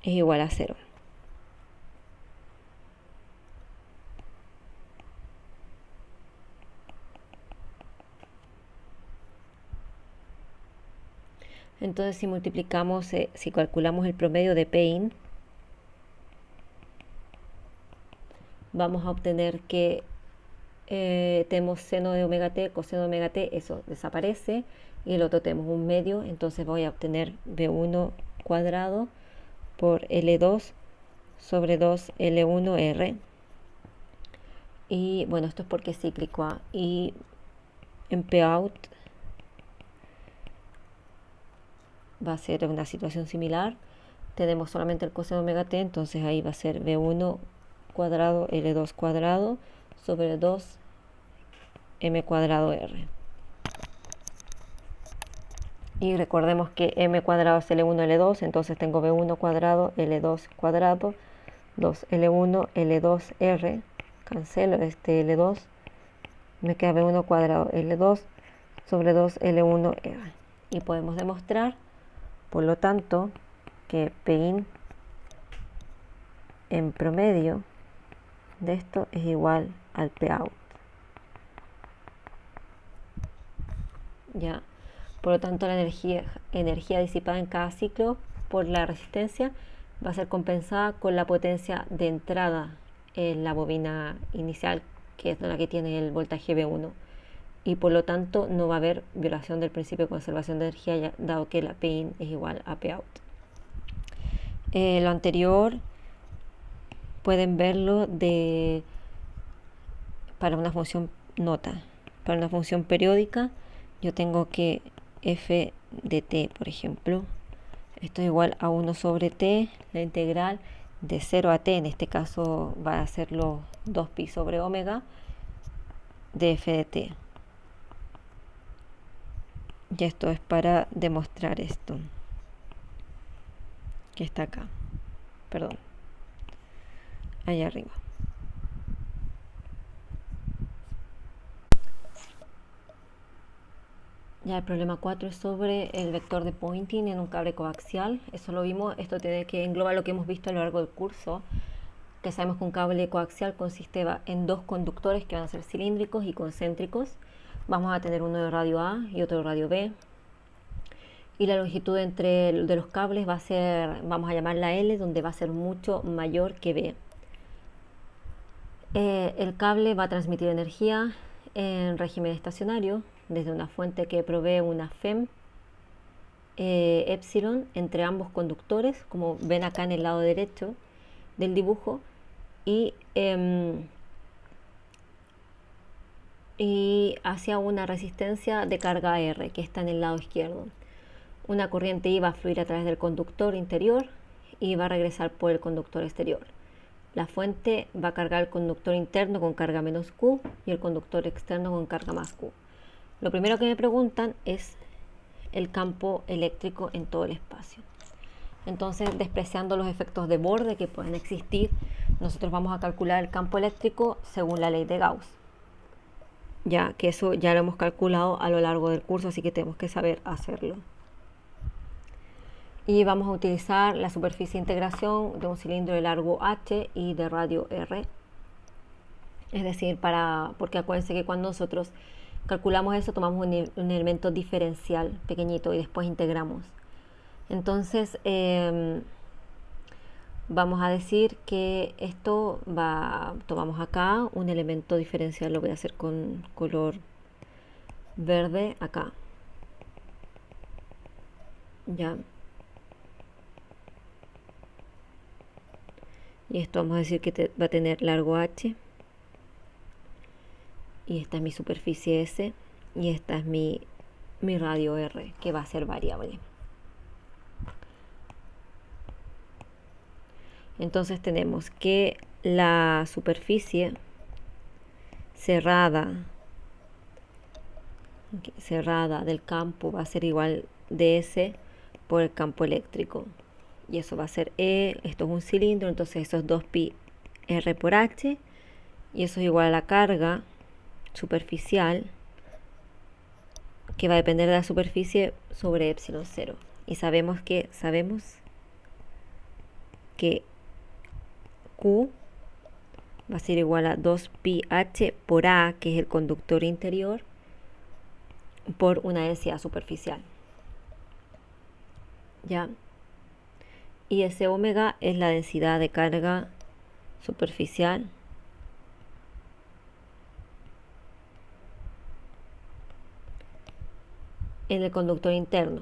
es igual a 0. Entonces si multiplicamos, si calculamos el promedio de Pein, vamos a obtener que tenemos seno de omega t, coseno de omega t, eso desaparece, y el otro tenemos un medio, entonces voy a obtener B1 cuadrado por L2 sobre 2 L1R. Y bueno, esto es porque es cíclico A. Y en Pout va a ser una situación similar. Tenemos solamente el coseno de omega t, entonces ahí va a ser B1 cuadrado L2 cuadrado sobre 2 M cuadrado R. Y recordemos que M cuadrado es L1 L2, entonces tengo B1 cuadrado L2 cuadrado 2 L1 L2 R. Cancelo este L2, me queda B1 cuadrado L2 sobre 2 L1 R. Y podemos demostrar, por lo tanto, que Pin en promedio de esto es igual al Pout. ¿Ya? Por lo tanto, la energía disipada en cada ciclo por la resistencia va a ser compensada con la potencia de entrada en la bobina inicial, que es la que tiene el voltaje V1. Y por lo tanto no va a haber violación del principio de conservación de energía, dado que la Pin es igual a Pout. Lo anterior pueden verlo para una función nota. Para una función periódica yo tengo que f de t, por ejemplo, esto es igual a 1 sobre t, la integral de 0 a t, en este caso va a ser los 2pi sobre omega de f de t. Y esto es para demostrar esto que está acá, perdón, allá arriba. Ya el problema 4 es sobre el vector de Poynting en un cable coaxial. Eso lo vimos, esto tiene que engloba lo que hemos visto a lo largo del curso, que sabemos que un cable coaxial consiste en dos conductores que van a ser cilíndricos y concéntricos. Vamos a tener uno de radio A y otro de radio B. Y la longitud de los cables va a ser, vamos a llamarla L, donde va a ser mucho mayor que B. El cable va a transmitir energía en régimen estacionario desde una fuente que provee una FEM epsilon entre ambos conductores, como ven acá en el lado derecho del dibujo, y hacia una resistencia de carga R que está en el lado izquierdo. Una corriente I va a fluir a través del conductor interior y va a regresar por el conductor exterior. La fuente va a cargar el conductor interno con carga menos Q y el conductor externo con carga más Q. Lo primero que me preguntan es el campo eléctrico en todo el espacio. Entonces, despreciando los efectos de borde que pueden existir, nosotros vamos a calcular el campo eléctrico según la ley de Gauss. Ya que eso ya lo hemos calculado a lo largo del curso, así que tenemos que saber hacerlo. Y vamos a utilizar la superficie de integración de un cilindro de largo h y de radio r. Es decir, porque acuérdense que cuando nosotros calculamos eso, tomamos un elemento diferencial pequeñito y después integramos. Entonces, vamos a decir que esto tomamos acá un elemento diferencial, lo voy a hacer con color verde acá. Ya. Y esto vamos a decir que va a tener largo h. Y esta es mi superficie S. Y esta es mi radio R, que va a ser variable. Entonces tenemos que la superficie cerrada del campo va a ser igual de S por el campo eléctrico. Y eso va a ser E, esto es un cilindro, entonces eso es 2pi R por H. Y eso es igual a la carga superficial, que va a depender de la superficie, sobre epsilon 0. Y sabemos que Q va a ser igual a 2pi H por A, que es el conductor interior, por una densidad superficial. ¿Ya? Y ese omega es la densidad de carga superficial en el conductor interno.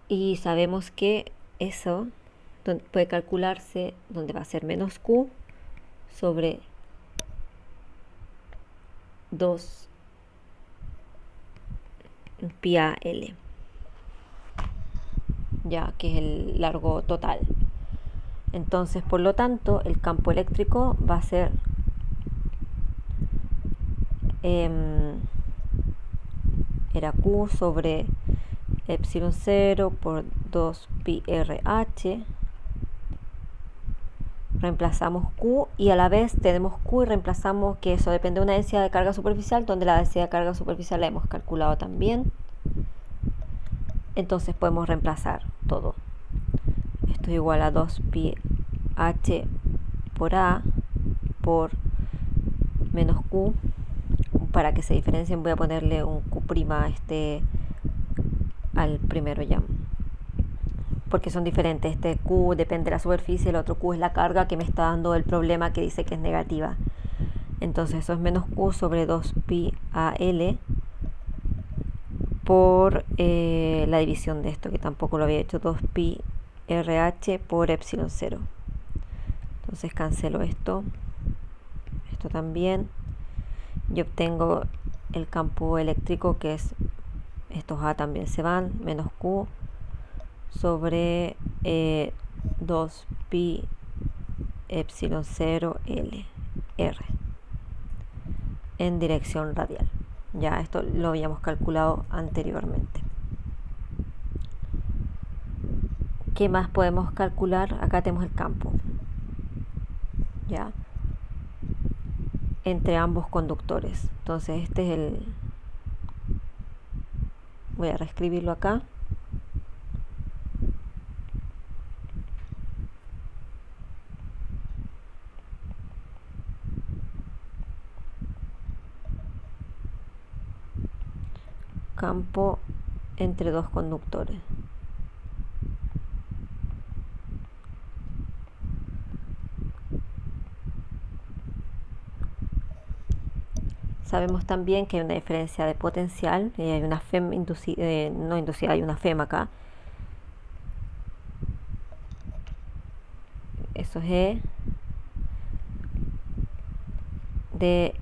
Y sabemos que eso puede calcularse donde va a ser menos Q sobre 2 pi a L, ya que es el largo total. Entonces, por lo tanto, el campo eléctrico va a ser era Q sobre epsilon 0 por 2 pi RH. Reemplazamos Q y a la vez tenemos Q y reemplazamos que eso depende de una densidad de carga superficial, donde la densidad de carga superficial la hemos calculado también. Entonces podemos reemplazar todo. esto es igual a 2 pi h por a por menos q. Para que se diferencien voy a ponerle un q' a al primero ya, porque son diferentes. Este q depende de la superficie, el otro q es la carga que me está dando el problema que dice que es negativa. Entonces eso es menos q sobre 2 pi a l por la división de esto, que tampoco lo había hecho, 2 pi RH por epsilon 0. Entonces cancelo esto también, y obtengo el campo eléctrico, que es, estos A también se van, menos Q sobre 2 pi epsilon 0 L R en dirección radial. Ya esto lo habíamos calculado anteriormente. ¿Qué más podemos calcular? Acá tenemos el campo, ya, entre ambos conductores. Entonces este es el, voy a reescribirlo acá. Campo entre dos conductores. Sabemos también que hay una diferencia de potencial, y hay una FEM inducida, no inducida, hay una FEM acá. Eso es E de,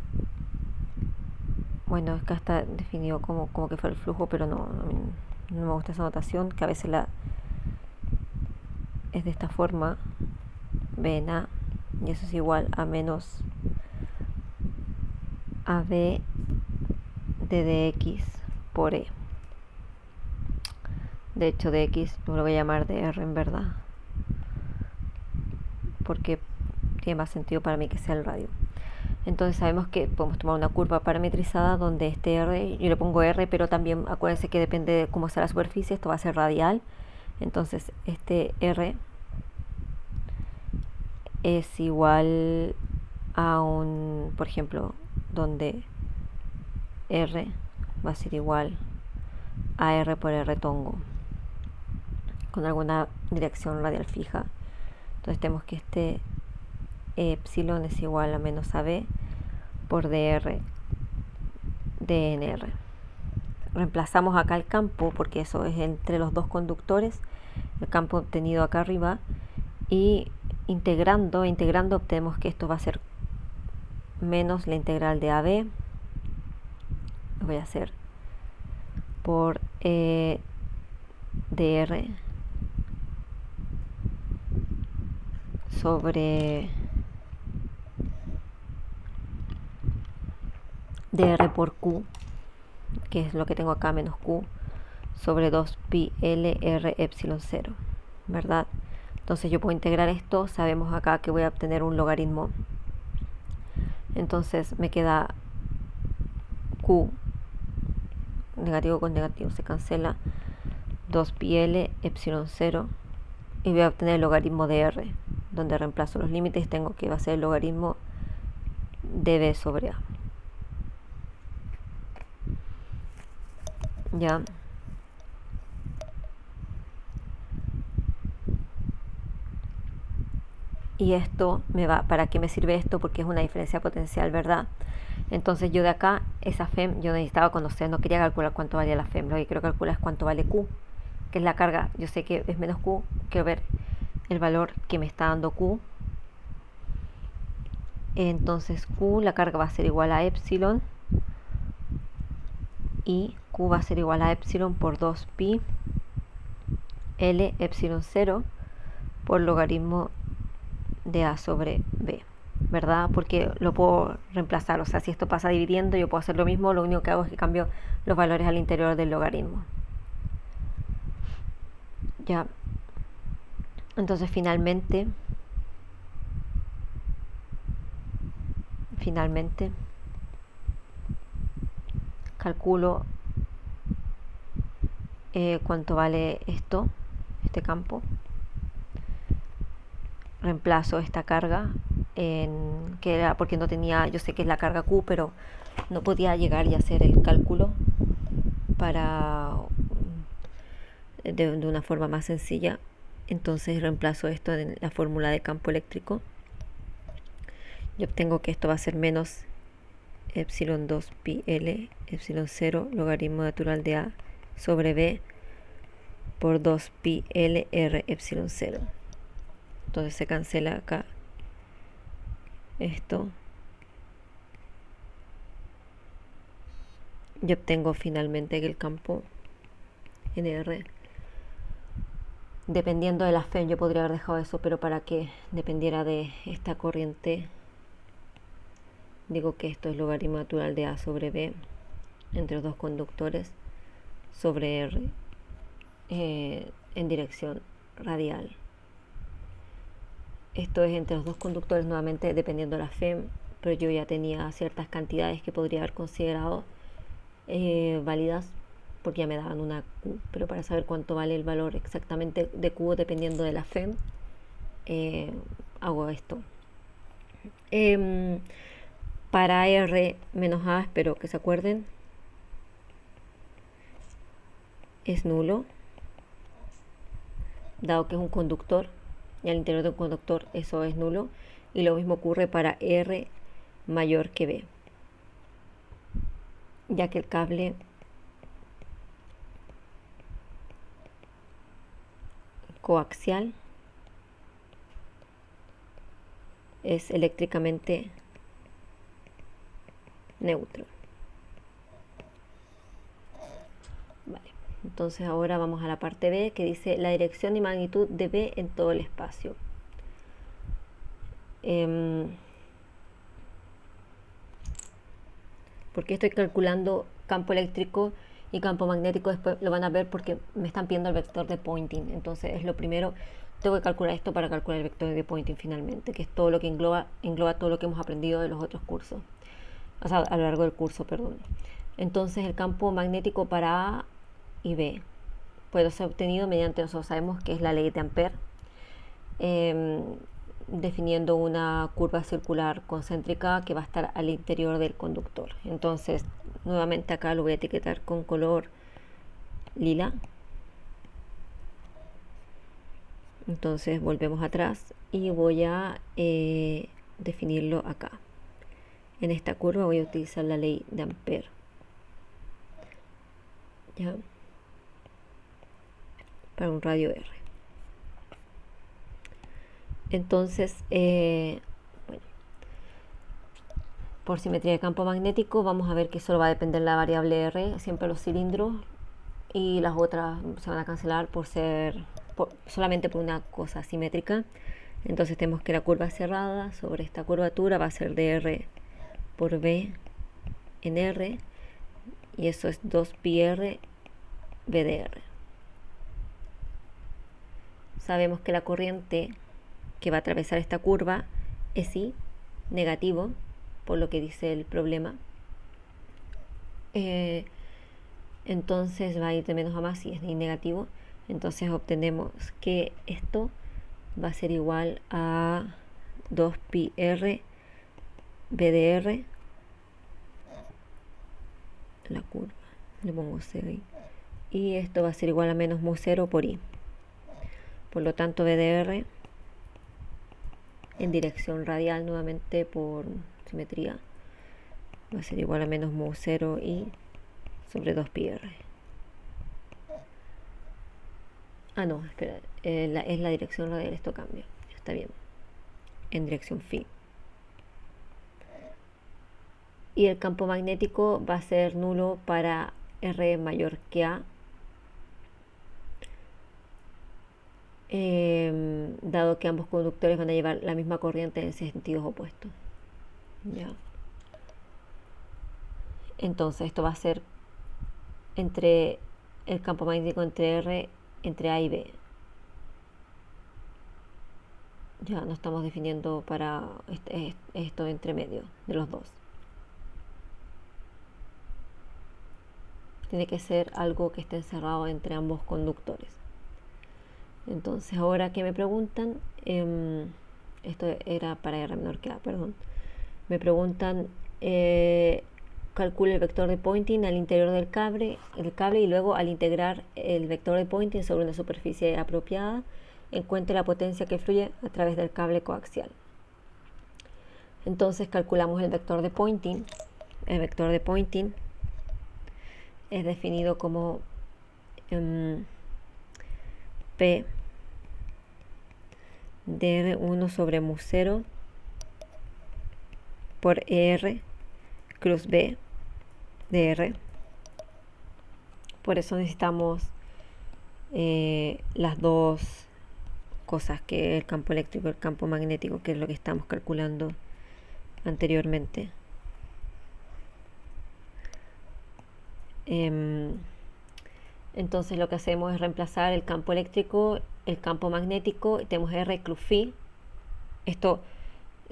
bueno, acá está definido como que fue el flujo, pero no me gusta esa notación, que a veces es de esta forma, B en A, y eso es igual a menos AB de dx por E. De hecho, dx no lo voy a llamar dr en verdad, porque tiene más sentido para mí que sea el radio. Entonces sabemos que podemos tomar una curva parametrizada donde este R, yo le pongo R, pero también acuérdense que depende de cómo sea la superficie, esto va a ser radial. Entonces este R es igual a un, por ejemplo, donde R va a ser igual a R por R tongo, con alguna dirección radial fija. Entonces tenemos que este epsilon es igual a menos AB por dr dnr. Reemplazamos acá el campo, porque eso es entre los dos conductores, el campo obtenido acá arriba, y integrando obtenemos que esto va a ser menos la integral de AB, lo voy a hacer por dr sobre dr por q, que es lo que tengo acá, menos q sobre 2 pi l r epsilon 0, ¿verdad? Entonces yo puedo integrar esto, sabemos acá que voy a obtener un logaritmo, entonces me queda q, negativo con negativo se cancela, 2 pi l epsilon 0, y voy a obtener el logaritmo de r, donde reemplazo los límites, tengo que va a ser el logaritmo de b sobre a. Ya. Y esto me va, ¿para qué me sirve esto? Porque es una diferencia potencial, ¿verdad? Entonces yo de acá, esa FEM, yo necesitaba conocer, no quería calcular cuánto valía la FEM, lo que quiero calcular es cuánto vale Q, que es la carga. Yo sé que es menos Q, quiero ver el valor que me está dando Q. Entonces Q, la carga va a ser igual a epsilon, y Q va a ser igual a epsilon por 2 pi L epsilon 0 por logaritmo de A sobre B, ¿verdad? Porque lo puedo reemplazar, o sea, si esto pasa dividiendo, yo puedo hacer lo mismo, lo único que hago es que cambio los valores al interior del logaritmo. Ya. Entonces finalmente calculo cuánto vale esto, este campo, reemplazo esta carga que era porque no tenía, yo sé que es la carga Q, pero no podía llegar y hacer el cálculo para de una forma más sencilla. Entonces reemplazo esto en la fórmula de campo eléctrico y obtengo que esto va a ser menos epsilon 2 pi L epsilon 0 logaritmo natural de A sobre B por 2 pi L R epsilon 0. Entonces se cancela acá esto y obtengo finalmente que el campo NR, dependiendo de la FEM, yo podría haber dejado eso, pero para que dependiera de esta corriente, digo que esto es logaritmo natural de A sobre B entre los dos conductores sobre R en dirección radial. Esto es entre los dos conductores nuevamente dependiendo de la FEM, pero yo ya tenía ciertas cantidades que podría haber considerado válidas porque ya me daban una Q, pero para saber cuánto vale el valor exactamente de Q dependiendo de la FEM, hago esto. Para R menos A, espero que se acuerden, es nulo, dado que es un conductor, y al interior de un conductor eso es nulo, y lo mismo ocurre para R mayor que B, ya que el cable coaxial es eléctricamente neutro. Vale, entonces ahora vamos a la parte B que dice la dirección y magnitud de B en todo el espacio. ¿Por qué estoy calculando campo eléctrico y campo magnético? Después lo van a ver porque me están pidiendo el vector de Poynting. Entonces es lo primero, tengo que calcular esto para calcular el vector de Poynting finalmente, que es todo lo que engloba todo lo que hemos aprendido de los otros cursos, o sea, a lo largo del curso, perdón. Entonces el campo magnético para A y B puede ser obtenido mediante, nosotros sabemos que es la ley de Ampère, definiendo una curva circular concéntrica que va a estar al interior del conductor. Entonces nuevamente acá lo voy a etiquetar con color lila. Entonces volvemos atrás y voy a definirlo acá. En esta curva voy a utilizar la ley de Ampère. ¿Ya? Para un radio R. Entonces, bueno, por simetría de campo magnético vamos a ver que solo va a depender la variable R, siempre los cilindros, y las otras se van a cancelar por ser solamente por una cosa simétrica. Entonces tenemos que la curva cerrada sobre esta curvatura va a ser de R por B en R, y eso es 2 pi R B de R. Sabemos que la corriente que va a atravesar esta curva es I, negativo, por lo que dice el problema. Entonces va a ir de menos a más y es I negativo. Entonces obtenemos que esto va a ser igual a 2 pi R B de R, la curva, le pongo 0 ahí, y esto va a ser igual a menos mu 0 por I. Por lo tanto, B de R en dirección radial, nuevamente por simetría, va a ser igual a menos mu 0 I sobre 2 pi R. Ah, no, espera, es la dirección radial, esto cambia, está bien, en dirección phi. Y el campo magnético va a ser nulo para R mayor que A, dado que ambos conductores van a llevar la misma corriente en sentidos opuestos. ¿Ya? Entonces esto va a ser entre el campo magnético entre R, entre A y B. Ya no estamos definiendo para esto entre medio de los dos. Tiene que ser algo que esté encerrado entre ambos conductores. Entonces ahora que me preguntan, esto era para R menor que A, perdón. Me preguntan, calcule el vector de Poynting al interior del cable y luego al integrar el vector de Poynting sobre una superficie apropiada, encuentre la potencia que fluye a través del cable coaxial. Entonces calculamos el vector de Poynting. El vector de Poynting es definido como P de R1 sobre mu0 por ER cruz B de R. Por eso necesitamos las dos cosas, que el campo eléctrico y el campo magnético, que es lo que estamos calculando anteriormente. Entonces lo que hacemos es reemplazar el campo eléctrico, el campo magnético, y tenemos R cruz phi. Esto,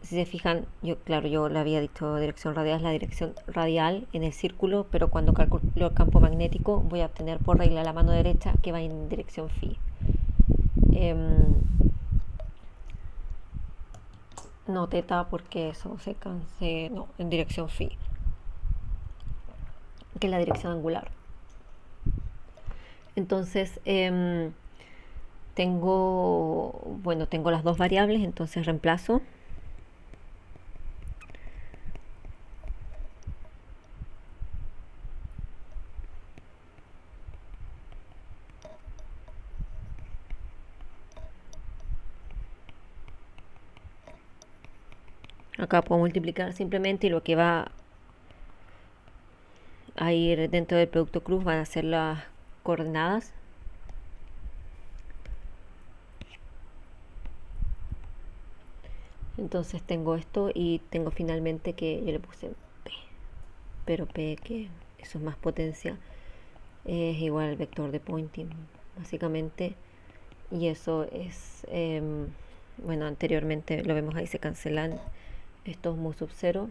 si se fijan, yo le había dicho dirección radial, es la dirección radial en el círculo, pero cuando calculo el campo magnético voy a obtener por regla la mano derecha que va en dirección phi. No teta, porque eso no, en dirección phi, que es la dirección angular. Entonces tengo las dos variables, entonces reemplazo. Acá puedo multiplicar simplemente, y lo que va a ir dentro del producto cruz van a ser las coordenadas. Entonces tengo esto y tengo finalmente, que yo le puse P, pero P, que eso es más potencia, es igual al vector de Poynting básicamente, y eso es anteriormente lo vemos ahí, se cancelan estos mu sub 0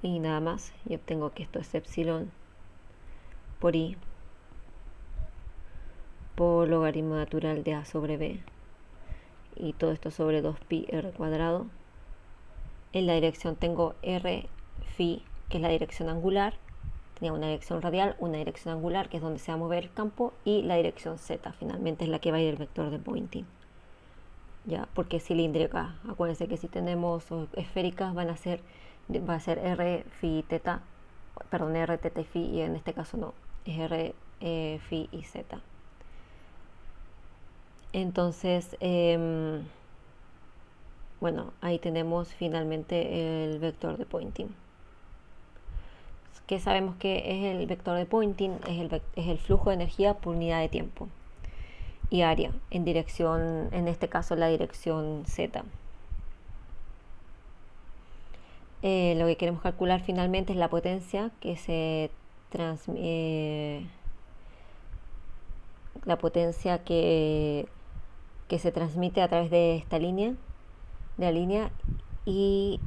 y nada más, y obtengo que esto es epsilon por I por logaritmo natural de A sobre B, y todo esto sobre 2pi r cuadrado. En la dirección tengo R phi, que es la dirección angular. Tenía una dirección radial, una dirección angular, que es donde se va a mover el campo, y la dirección z finalmente es la que va a ir el vector de Poynting. Ya, porque cilíndrica, acuérdense que si tenemos esféricas va a ser R phi teta, perdón, R teta y phi, y en este caso no, es R phi y z. Entonces ahí tenemos finalmente el vector de Poynting, que sabemos que es el vector de Poynting, es el flujo de energía por unidad de tiempo, y área en dirección, en este caso la dirección z. Lo que queremos calcular finalmente es la potencia que se se transmite a través de esta línea, de la línea, y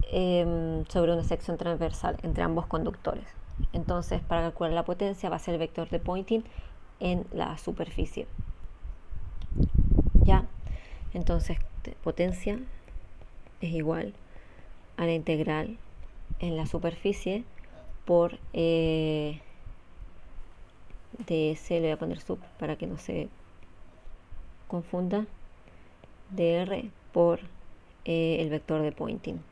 sobre una sección transversal entre ambos conductores. Entonces, para calcular la potencia va a ser el vector de Poynting en la superficie. Ya, entonces potencia es igual a la integral en la superficie por ds, le voy a poner sub para que no se confunda, dr por el vector de Poynting.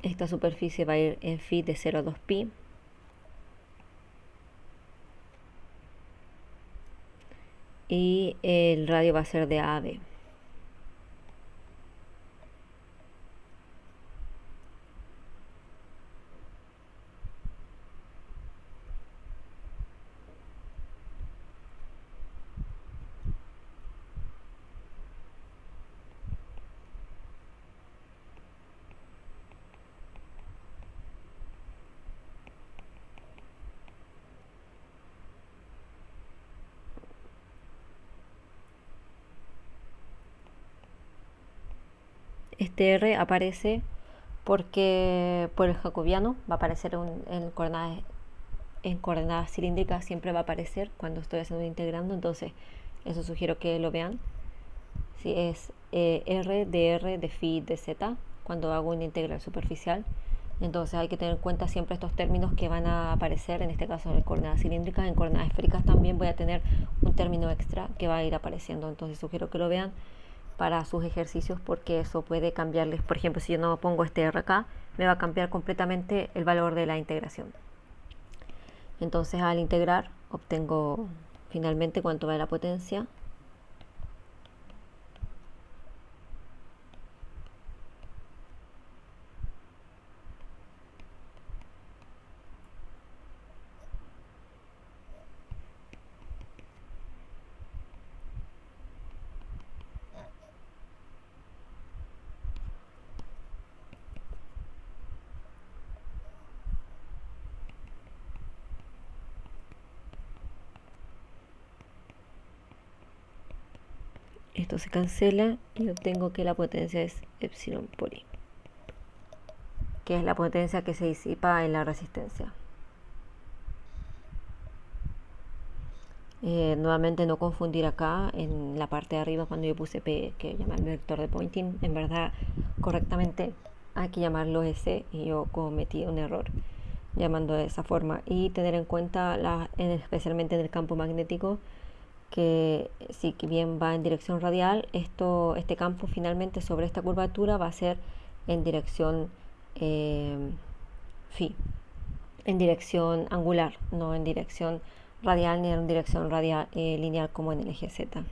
Esta superficie va a ir en phi de 0 a 2pi, y el radio va a ser de A a B. Este R aparece porque por el jacobiano va a aparecer en coordenadas en coordenadas cilíndricas siempre va a aparecer cuando estoy haciendo integrando, entonces eso sugiero que lo vean. Si es R de R de phi de z cuando hago una integral superficial, entonces hay que tener en cuenta siempre estos términos que van a aparecer, en este caso en coordenadas cilíndricas. En coordenadas esféricas también voy a tener un término extra que va a ir apareciendo, entonces sugiero que lo vean para sus ejercicios, porque eso puede cambiarles. Por ejemplo, si yo no pongo este R acá, me va a cambiar completamente el valor de la integración. Entonces al integrar obtengo finalmente cuánto vale la potencia. Esto se cancela y obtengo que la potencia es epsilon por i, que es la potencia que se disipa en la resistencia. Nuevamente no confundir acá en la parte de arriba cuando yo puse P, que llama el vector de Poynting, en verdad correctamente hay que llamarlo S y yo cometí un error llamando de esa forma. Y tener en cuenta, especialmente en el campo magnético, que si bien va en dirección radial, este campo finalmente sobre esta curvatura va a ser en dirección phi, en dirección angular, no en dirección radial ni en dirección radial lineal como en el eje Z.